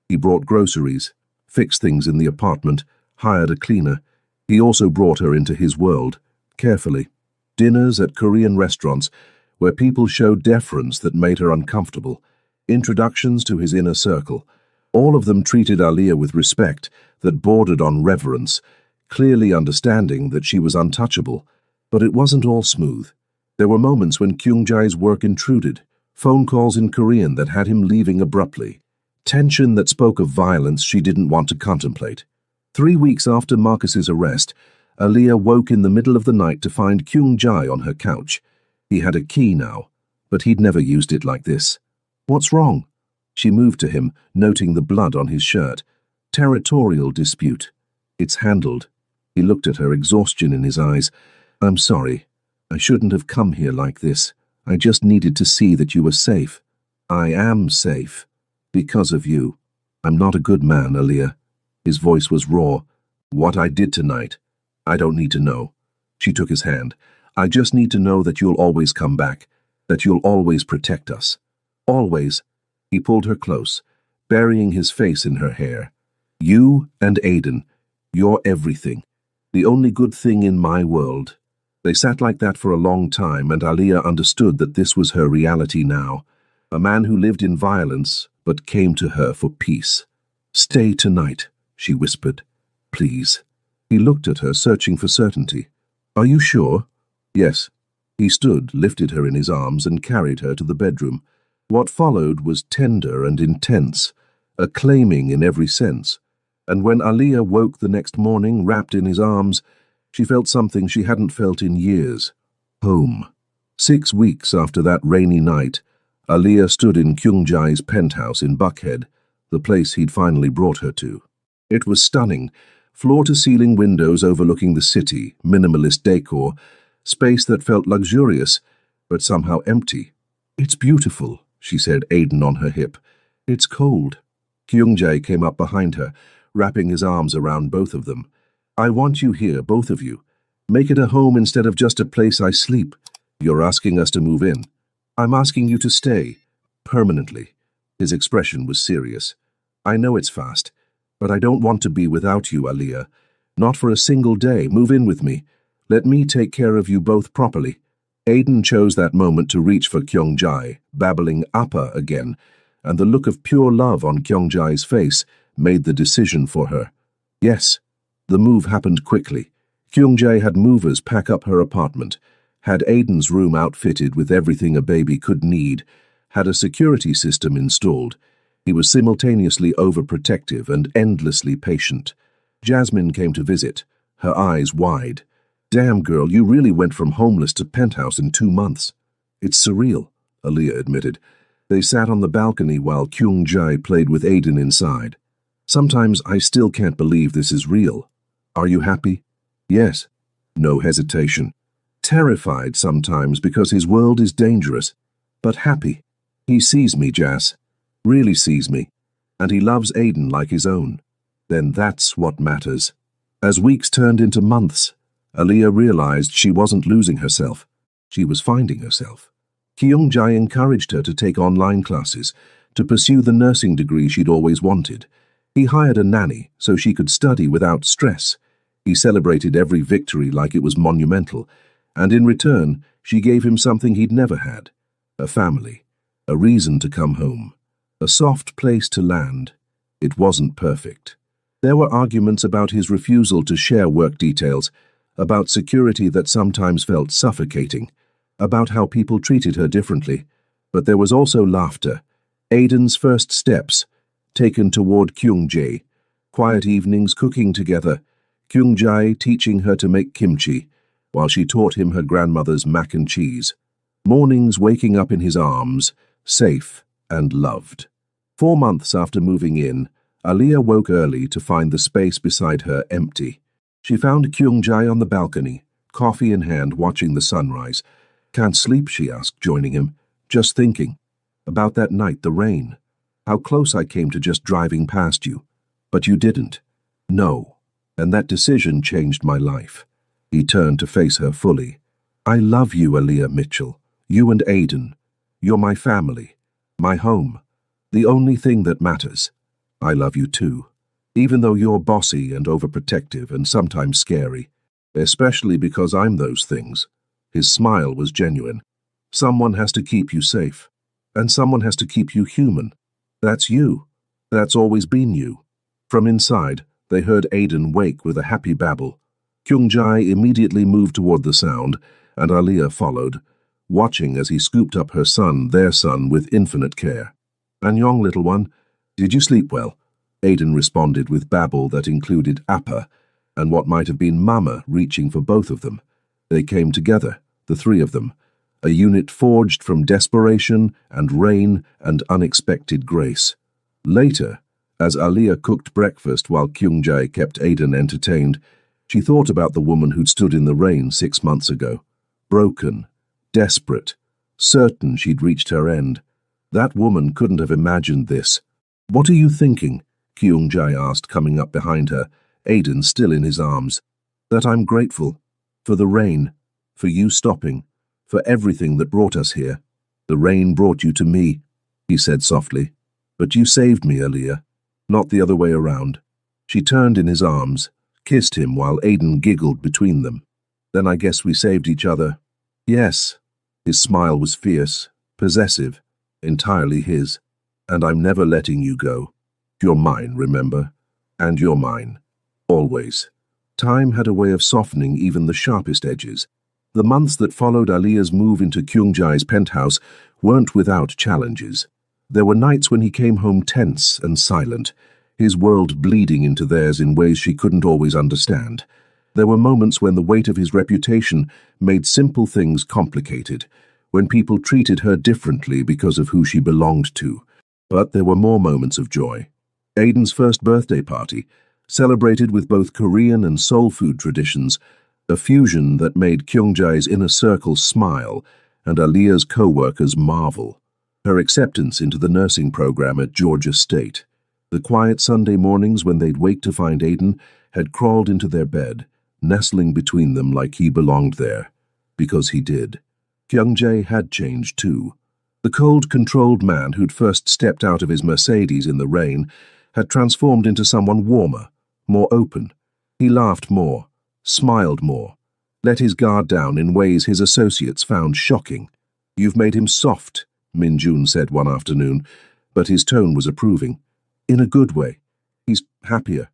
He brought groceries, fixed things in the apartment, hired a cleaner. He also brought her into his world, carefully. Dinners at Korean restaurants where people showed deference that made her uncomfortable. Introductions to his inner circle. All of them treated Aaliyah with respect that bordered on reverence, clearly understanding that she was untouchable. But it wasn't all smooth. There were moments when Kyungjae's work intruded, phone calls in Korean that had him leaving abruptly, tension that spoke of violence she didn't want to contemplate. 3 weeks after Marcus's arrest, Aaliyah woke in the middle of the night to find Kyungjae on her couch. He had a key now, but he'd never used it like this. "What's wrong?" She moved to him, noting the blood on his shirt. "Territorial dispute." "It's handled." He looked at her, exhaustion in his eyes. "I'm sorry. I shouldn't have come here like this. I just needed to see that you were safe." "I am safe. Because of you. I'm not a good man, Aaliyah." His voice was raw. "What I did tonight, I don't need to know." She took his hand. "I just need to know that you'll always come back, that you'll always protect us. Always." He pulled her close, burying his face in her hair. "You and Aiden, you're everything. The only good thing in my world." They sat like that for a long time, and Aaliyah understood that this was her reality now. A man who lived in violence, but came to her for peace. "Stay tonight," she whispered. "Please." He looked at her, searching for certainty. "Are you sure?" "Yes." He stood, lifted her in his arms, and carried her to the bedroom. What followed was tender and intense, a claiming in every sense. And when Aaliyah woke the next morning, wrapped in his arms, she felt something she hadn't felt in years. Home. 6 weeks after that rainy night, Aaliyah stood in Kyungjae's penthouse in Buckhead, the place he'd finally brought her to. It was stunning, floor-to-ceiling windows overlooking the city, minimalist decor, space that felt luxurious, but somehow empty. "It's beautiful," she said, Aiden on her hip. "It's cold." Kyungjae came up behind her, wrapping his arms around both of them. "I want you here, both of you. Make it a home instead of just a place I sleep. You're asking us to move in. I'm asking you to stay. Permanently." His expression was serious. "I know it's fast, but I don't want to be without you, Aaliyah. Not for a single day. Move in with me. Let me take care of you both properly." Aiden chose that moment to reach for Kyungjae, babbling appa again, and the look of pure love on Kyungjae's face made the decision for her. Yes. The move happened quickly. Kyungjae had movers pack up her apartment, had Aiden's room outfitted with everything a baby could need, had a security system installed. He was simultaneously overprotective and endlessly patient. Jasmine came to visit, her eyes wide. "Damn, girl, you really went from homeless to penthouse in 2 months." "It's surreal," Aaliyah admitted. They sat on the balcony while Kyungjae played with Aiden inside. "Sometimes I still can't believe this is real." "Are you happy?" "Yes." No hesitation. "Terrified sometimes because his world is dangerous, but happy. He sees me, Jas. Really sees me. And he loves Aiden like his own. Then that's what matters." As weeks turned into months, Aaliyah realized she wasn't losing herself. She was finding herself. Kyungjae encouraged her to take online classes, to pursue the nursing degree she'd always wanted. He hired a nanny so she could study without stress. He celebrated every victory like it was monumental, and in return, she gave him something he'd never had: a family, a reason to come home, a soft place to land. It wasn't perfect. There were arguments about his refusal to share work details, about security that sometimes felt suffocating, about how people treated her differently. But there was also laughter, Aiden's first steps, taken toward Kyungjae, quiet evenings cooking together, Kyungjae teaching her to make kimchi, while she taught him her grandmother's mac and cheese. Mornings waking up in his arms, safe and loved. 4 months after moving in, Aliyah woke early to find the space beside her empty. She found Kyung-jae on the balcony, coffee in hand, watching the sunrise. "Can't sleep?" she asked, joining him. "Just thinking. About that night, the rain. How close I came to just driving past you. But you didn't." "No. And that decision changed my life." He turned to face her fully. "I love you, Aliyah Mitchell. You and Aiden. You're my family. My home. The only thing that matters. I love you too. Even though you're bossy and overprotective and sometimes scary. Especially because I'm those things." His smile was genuine. "Someone has to keep you safe. And someone has to keep you human. That's you. That's always been you." From inside, they heard Aiden wake with a happy babble. Kyung-jae immediately moved toward the sound, and Aliyah followed, watching as he scooped up her son, their son, with infinite care. "Annyeong, little one. Did you sleep well?" Aiden responded with babble that included Appa, and what might have been Mama reaching for both of them. They came together, the three of them, a unit forged from desperation and rain and unexpected grace. Later, as Aliyah cooked breakfast while Kyung-jae kept Aiden entertained, she thought about the woman who'd stood in the rain 6 months ago. Broken, desperate, certain she'd reached her end. That woman couldn't have imagined this. "What are you thinking?" Kyung-jae asked, coming up behind her, Aiden still in his arms. "That I'm grateful. For the rain. For you stopping. For everything that brought us here. The rain brought you to me," he said softly. "But you saved me, Aliyah. Not the other way around." She turned in his arms, kissed him while Aiden giggled between them. "Then I guess we saved each other." "Yes." His smile was fierce, possessive, entirely his. "And I'm never letting you go. You're mine, remember? And you're mine. Always." Time had a way of softening even the sharpest edges. The months that followed Aliyah's move into Kyung-jae's penthouse weren't without challenges. There were nights when he came home tense and silent, his world bleeding into theirs in ways she couldn't always understand. There were moments when the weight of his reputation made simple things complicated, when people treated her differently because of who she belonged to. But there were more moments of joy. Aiden's first birthday party, celebrated with both Korean and soul food traditions, a fusion that made Kyung-jae's inner circle smile and Aliyah's co-workers marvel. Her acceptance into the nursing program at Georgia State. The quiet Sunday mornings when they'd wake to find Aiden had crawled into their bed, nestling between them like he belonged there. Because he did. Kyung-jae had changed too. The cold, controlled man who'd first stepped out of his Mercedes in the rain had transformed into someone warmer, more open. He laughed more, smiled more, let his guard down in ways his associates found shocking. "You've made him soft," Min-jun said one afternoon, but his tone was approving. "In a good way. He's happier."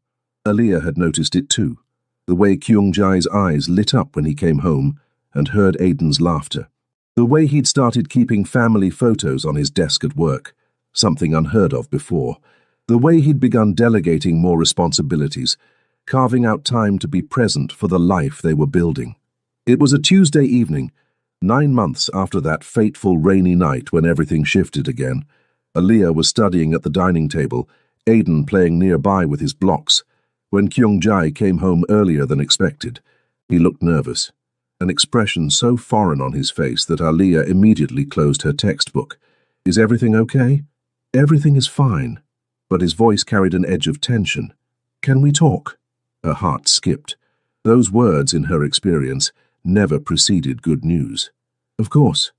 Aliyah had noticed it too, the way Kyung-jae's eyes lit up when he came home and heard Aiden's laughter. The way he'd started keeping family photos on his desk at work, something unheard of before. The way he'd begun delegating more responsibilities, carving out time to be present for the life they were building. It was a Tuesday evening, 9 months after that fateful rainy night when everything shifted again. Aliyah was studying at the dining table, Aiden playing nearby with his blocks, when Kyung-jae came home earlier than expected. He looked nervous, an expression so foreign on his face that Aliyah immediately closed her textbook. "Is everything okay?" "Everything is fine," but his voice carried an edge of tension. "Can we talk?" Her heart skipped. Those words, in her experience, never preceded good news. "Of course."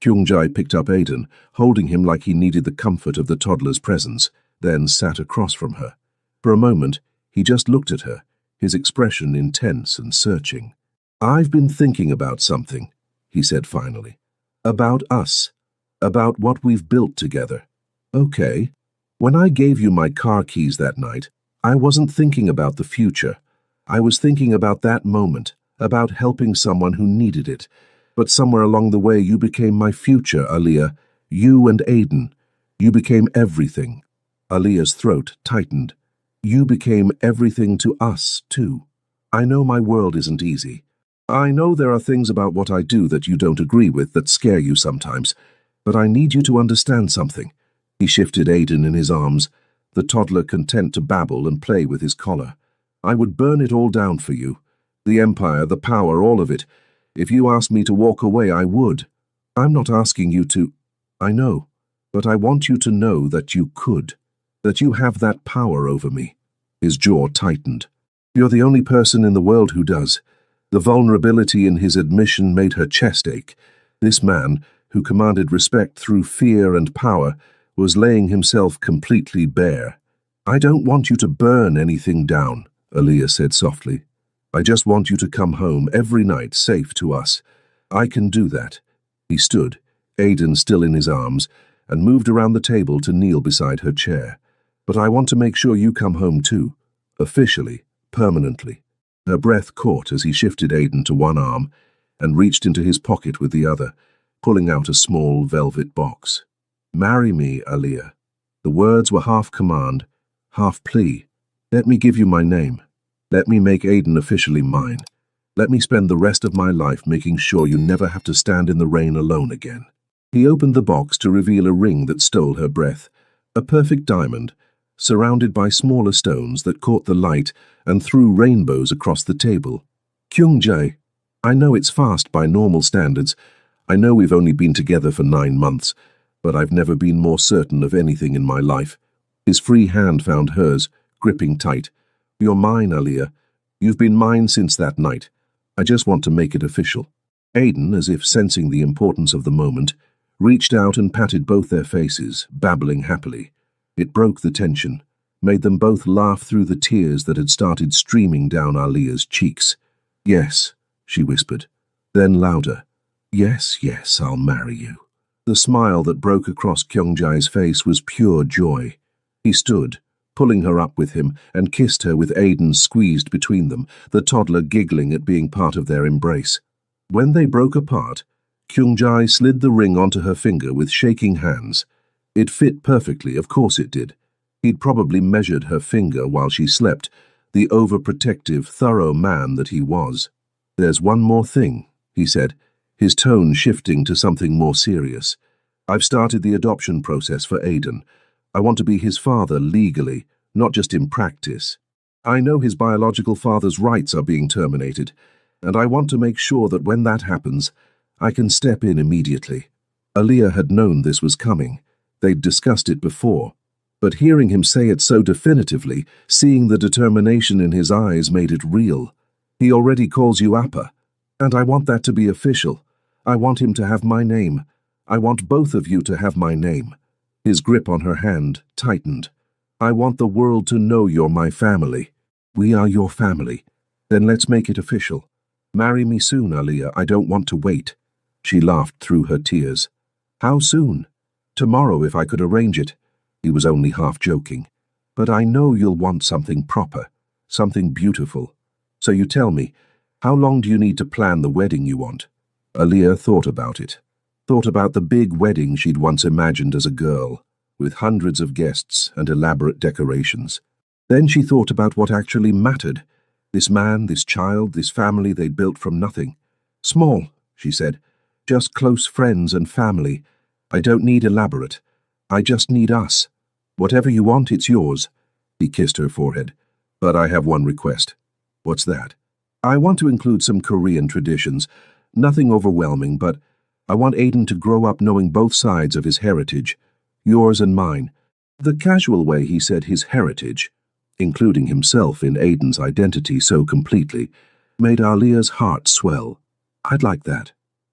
Kyung-jae picked up Aiden, holding him like he needed the comfort of the toddler's presence, then sat across from her. For a moment, he just looked at her, his expression intense and searching. "I've been thinking about something," he said finally. "About us. About what we've built together." "Okay." "When I gave you my car keys that night, I wasn't thinking about the future. I was thinking about that moment, about helping someone who needed it. But somewhere along the way you became my future, Aliyah. You and Aiden. You became everything." Aliyah's throat tightened. "You became everything to us, too. I know my world isn't easy. I know there are things about what I do that you don't agree with that scare you sometimes, but I need you to understand something. He shifted Aiden in his arms, the toddler content to babble and play with his collar. I would burn it all down for you. The empire, the power, all of it. If you asked me to walk away, I would. I'm not asking you to. I know, but I want you to know that you could, that you have that power over me. His jaw tightened. You're the only person in the world who does. The vulnerability in his admission made her chest ache. This man, who commanded respect through fear and power, was laying himself completely bare. I don't want you to burn anything down, Aaliyah said softly. I just want you to come home every night safe to us. I can do that. He stood, Aiden still in his arms, and moved around the table to kneel beside her chair. But I want to make sure you come home too. Officially, permanently. Her breath caught as he shifted Aiden to one arm and reached into his pocket with the other, pulling out a small velvet box. Marry me, Aaliyah. The words were half command, half plea. Let me give you my name. Let me make Aiden officially mine. Let me spend the rest of my life making sure you never have to stand in the rain alone again. He opened the box to reveal a ring that stole her breath, a perfect diamond, surrounded by smaller stones that caught the light and threw rainbows across the table. Kyung-jae, I know it's fast by normal standards. I know we've only been together for 9 months, but I've never been more certain of anything in my life. His free hand found hers, gripping tight. You're mine, Aaliyah. You've been mine since that night. I just want to make it official. Aiden, as if sensing the importance of the moment, reached out and patted both their faces, babbling happily. It broke the tension, made them both laugh through the tears that had started streaming down Aaliyah's cheeks. Yes, she whispered. Then louder. Yes, yes, I'll marry you. The smile that broke across Kyung-jae's face was pure joy. He stood, pulling her up with him, and kissed her with Aiden squeezed between them, the toddler giggling at being part of their embrace. When they broke apart, Kyung-jae slid the ring onto her finger with shaking hands. It fit perfectly, of course it did. He'd probably measured her finger while she slept, the overprotective, thorough man that he was. There's one more thing, he said, his tone shifting to something more serious. I've started the adoption process for Aiden. I want to be his father legally, not just in practice. I know his biological father's rights are being terminated, and I want to make sure that when that happens, I can step in immediately. Aaliyah had known this was coming. They'd discussed it before. But hearing him say it so definitively, seeing the determination in his eyes made it real. He already calls you Appa, and I want that to be official. I want him to have my name. I want both of you to have my name. His grip on her hand tightened. I want the world to know you're my family. We are your family. Then let's make it official. Marry me soon, Aaliyah. I don't want to wait. She laughed through her tears. How soon? Tomorrow, if I could arrange it. He was only half joking. But I know you'll want something proper, something beautiful. So you tell me, how long do you need to plan the wedding you want? Aaliyah thought about it. Thought about the big wedding she'd once imagined as a girl, with hundreds of guests and elaborate decorations. Then she thought about what actually mattered. This man, this child, this family they'd built from nothing. Small, she said. Just close friends and family. I don't need elaborate. I just need us. Whatever you want, it's yours. He kissed her forehead. But I have one request. What's that? I want to include some Korean traditions. Nothing overwhelming, but I want Aiden to grow up knowing both sides of his heritage, yours and mine. The casual way he said his heritage, including himself in Aiden's identity so completely, made Aaliyah's heart swell. I'd like that.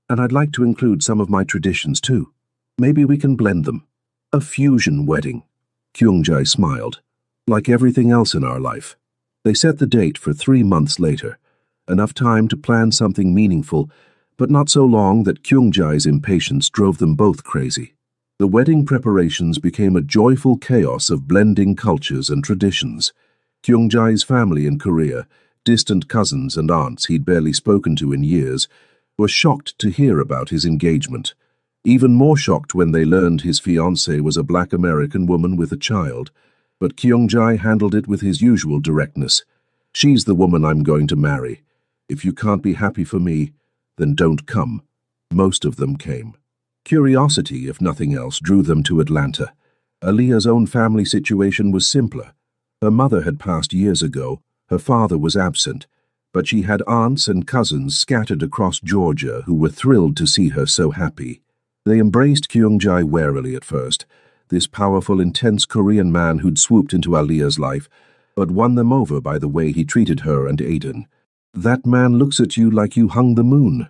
And I'd like to include some of my traditions too. Maybe we can blend them. A fusion wedding. Kyung-jae smiled. Like everything else in our life. They set the date for 3 months later. Enough time to plan something meaningful, but not so long that Kyung-jae's impatience drove them both crazy. The wedding preparations became a joyful chaos of blending cultures and traditions. Kyung-jae's family in Korea, distant cousins and aunts he'd barely spoken to in years, were shocked to hear about his engagement. Even more shocked when they learned his fiancée was a Black American woman with a child. But Kyung-jae handled it with his usual directness. She's the woman I'm going to marry. If you can't be happy for me, then don't come. Most of them came. Curiosity, if nothing else, drew them to Atlanta. Aaliyah's own family situation was simpler. Her mother had passed years ago, her father was absent, but she had aunts and cousins scattered across Georgia who were thrilled to see her so happy. They embraced Kyung-jae warily at first, this powerful, intense Korean man who'd swooped into Aaliyah's life, but won them over by the way he treated her and Aiden. "That man looks at you like you hung the moon,"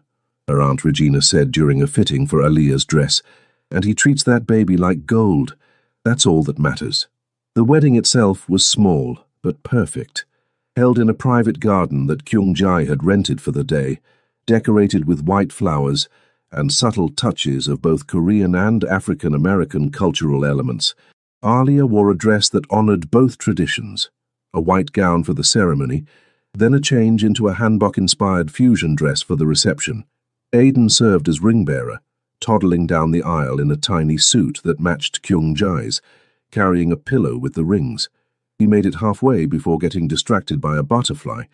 her Aunt Regina said during a fitting for Aaliyah's dress, "and he treats that baby like gold. That's all that matters." The wedding itself was small, but perfect. Held in a private garden that Kyung-jae had rented for the day, decorated with white flowers and subtle touches of both Korean and African-American cultural elements. Aaliyah wore a dress that honored both traditions, a white gown for the ceremony, then a change into a hanbok-inspired fusion dress for the reception. Aiden served as ring-bearer, toddling down the aisle in a tiny suit that matched Kyung-jae's, carrying a pillow with the rings. He made it halfway before getting distracted by a butterfly,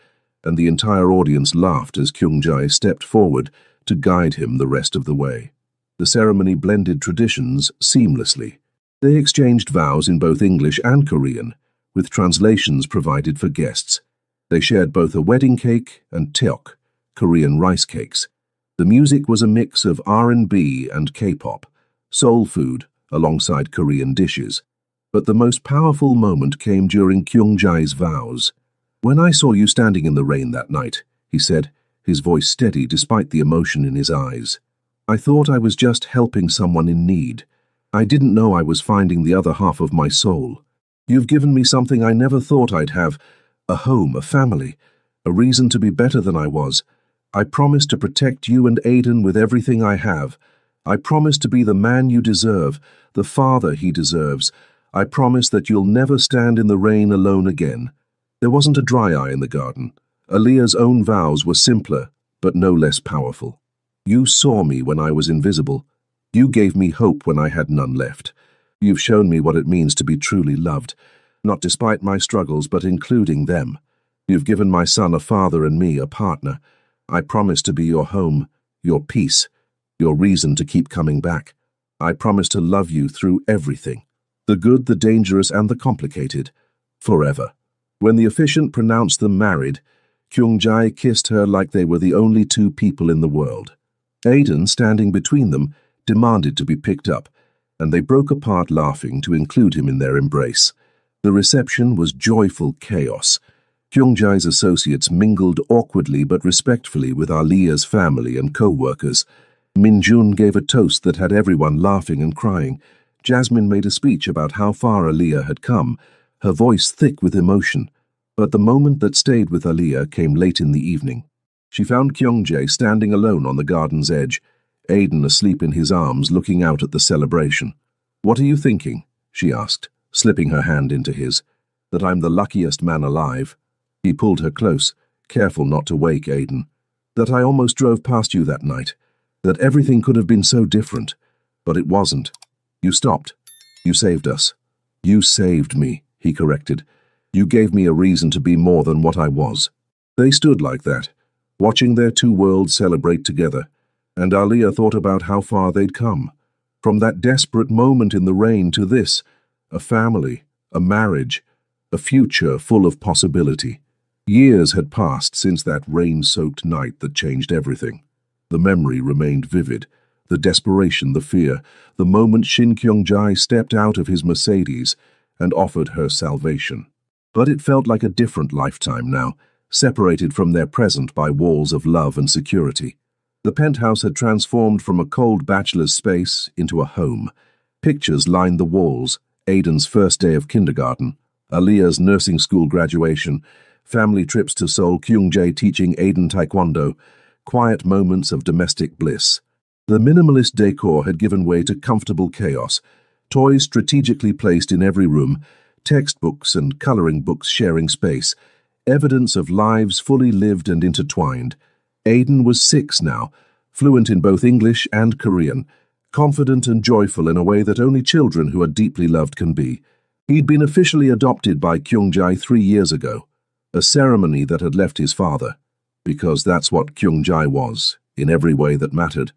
and the entire audience laughed as Kyung-jae stepped forward to guide him the rest of the way. The ceremony blended traditions seamlessly. They exchanged vows in both English and Korean, with translations provided for guests. They shared both a wedding cake and teok, Korean rice cakes. The music was a mix of R&B and K-pop, soul food alongside Korean dishes. But the most powerful moment came during Kyung-jae's vows. "When I saw you standing in the rain that night," he said, his voice steady despite the emotion in his eyes, "I thought I was just helping someone in need. I didn't know I was finding the other half of my soul. You've given me something I never thought I'd have, a home, a family, a reason to be better than I was. I promise to protect you and Aiden with everything I have. I promise to be the man you deserve, the father he deserves. I promise that you'll never stand in the rain alone again." There wasn't a dry eye in the garden. Aaliyah's own vows were simpler, but no less powerful. "You saw me when I was invisible. You gave me hope when I had none left. You've shown me what it means to be truly loved, not despite my struggles, but including them. You've given my son a father and me a partner. I promise to be your home, your peace, your reason to keep coming back. I promise to love you through everything, the good, the dangerous, and the complicated, forever." When the officiant pronounced them married, Kyung-jae kissed her like they were the only two people in the world. Aiden, standing between them, demanded to be picked up, and they broke apart laughing to include him in their embrace. The reception was joyful chaos. Kyung-jae's associates mingled awkwardly but respectfully with Aaliyah's family and co-workers. Min-jun gave a toast that had everyone laughing and crying. Jasmine made a speech about how far Aaliyah had come, her voice thick with emotion. But the moment that stayed with Aaliyah came late in the evening. She found Kyung-jae standing alone on the garden's edge, Aiden asleep in his arms looking out at the celebration. "What are you thinking?" she asked, slipping her hand into his. "That I'm the luckiest man alive." He pulled her close, careful not to wake Aiden. "That I almost drove past you that night. That everything could have been so different. But it wasn't. You stopped. You saved us." "You saved me," he corrected. "You gave me a reason to be more than what I was." They stood like that, watching their two worlds celebrate together, and Aaliyah thought about how far they'd come. From that desperate moment in the rain to this, a family, a marriage, a future full of possibility. Years had passed since that rain-soaked night that changed everything. The memory remained vivid, the desperation, the fear, the moment Shin Kyung-jae stepped out of his Mercedes and offered her salvation. But it felt like a different lifetime now, separated from their present by walls of love and security. The penthouse had transformed from a cold bachelor's space into a home. Pictures lined the walls, Aiden's first day of kindergarten, Aaliyah's nursing school graduation, family trips to Seoul, Kyung-jae teaching Aiden taekwondo, quiet moments of domestic bliss. The minimalist decor had given way to comfortable chaos, toys strategically placed in every room, textbooks and coloring books sharing space, evidence of lives fully lived and intertwined. Aiden was 6 now, fluent in both English and Korean, confident and joyful in a way that only children who are deeply loved can be. He'd been officially adopted by Kyung-jae 3 years ago, a ceremony that had left his father. because that's what Kyung-jae was, in every way that mattered,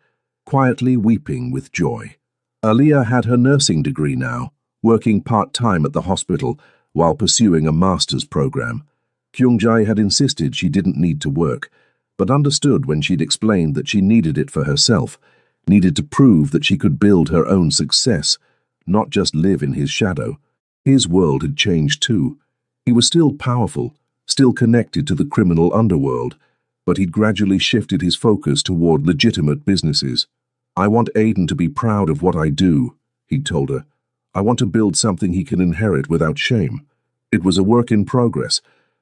quietly weeping with joy. Aaliyah had her nursing degree now, working part-time at the hospital while pursuing a master's program. Kyung-jae had insisted she didn't need to work, but understood when she'd explained that she needed it for herself, needed to prove that she could build her own success, not just live in his shadow. His world had changed too. He was still powerful, still connected to the criminal underworld, but he'd gradually shifted his focus toward legitimate businesses. "I want Aiden to be proud of what I do," he'd told her. "I want to build something he can inherit without shame." It was a work in progress,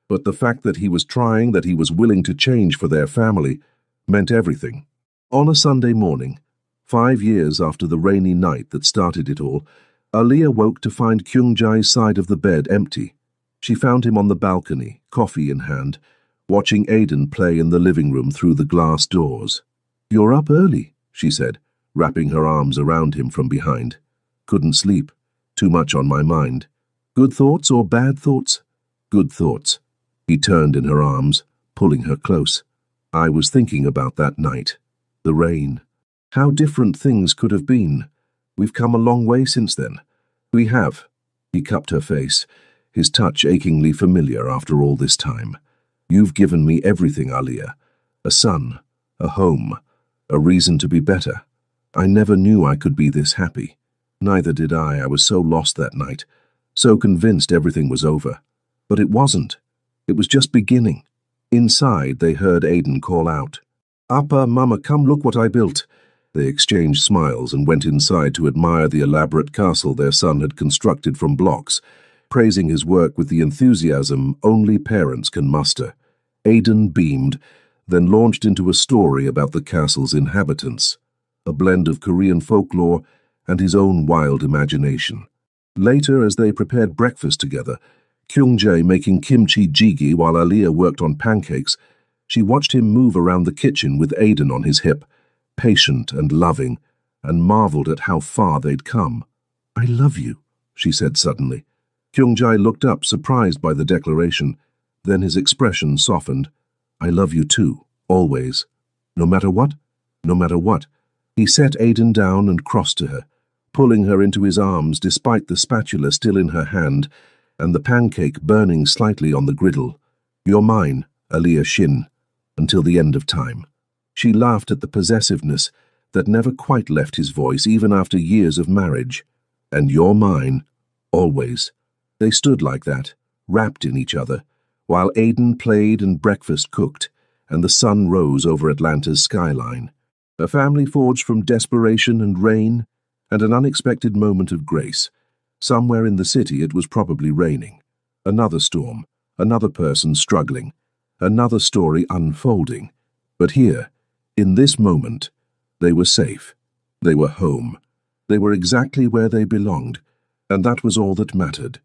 but the fact that he was trying, that he was willing to change for their family, meant everything. On a Sunday morning, 5 years after the rainy night that started it all, Aaliyah woke to find Kyung-jae's side of the bed empty. She found him on the balcony, coffee in hand, watching Aiden play in the living room through the glass doors. "You're up early," she said, wrapping her arms around him from behind. "Couldn't sleep. Too much on my mind." "Good thoughts or bad thoughts?" "Good thoughts." He turned in her arms, pulling her close. "I was thinking about that night. The rain. How different things could have been. We've come a long way since then." "We have." He cupped her face, his touch achingly familiar after all this time. "You've given me everything, Aaliyah. A son, a home, a reason to be better. I never knew I could be this happy." Neither did I. I was so lost that night, so convinced everything was over. But it wasn't. It was just beginning. Inside, they heard Aiden call out, "Appa, Mama, come look what I built." They exchanged smiles and went inside to admire the elaborate castle their son had constructed from blocks, praising his work with the enthusiasm only parents can muster. Aiden beamed, then launched into a story about the castle's inhabitants, a blend of Korean folklore and his own wild imagination. Later, as they prepared breakfast together, Kyung-jae making kimchi jjigae while Aaliyah worked on pancakes, she watched him move around the kitchen with Aiden on his hip, patient and loving, and marveled at how far they'd come. "I love you," she said suddenly. Kyung-jae looked up, surprised by the declaration. Then his expression softened. "I love you too, always. No matter what? No matter what." He set Aiden down and crossed to her, pulling her into his arms despite the spatula still in her hand and the pancake burning slightly on the griddle. "You're mine, Aaliyah Shin, until the end of time." She laughed at the possessiveness that never quite left his voice even after years of marriage. "And you're mine, always." They stood like that, wrapped in each other, while Aiden played and breakfast cooked, and the sun rose over Atlanta's skyline. A family forged from desperation and rain, and an unexpected moment of grace. Somewhere in the city it was probably raining. Another storm, another person struggling, another story unfolding. But here, in this moment, they were safe. They were home. They were exactly where they belonged, and that was all that mattered.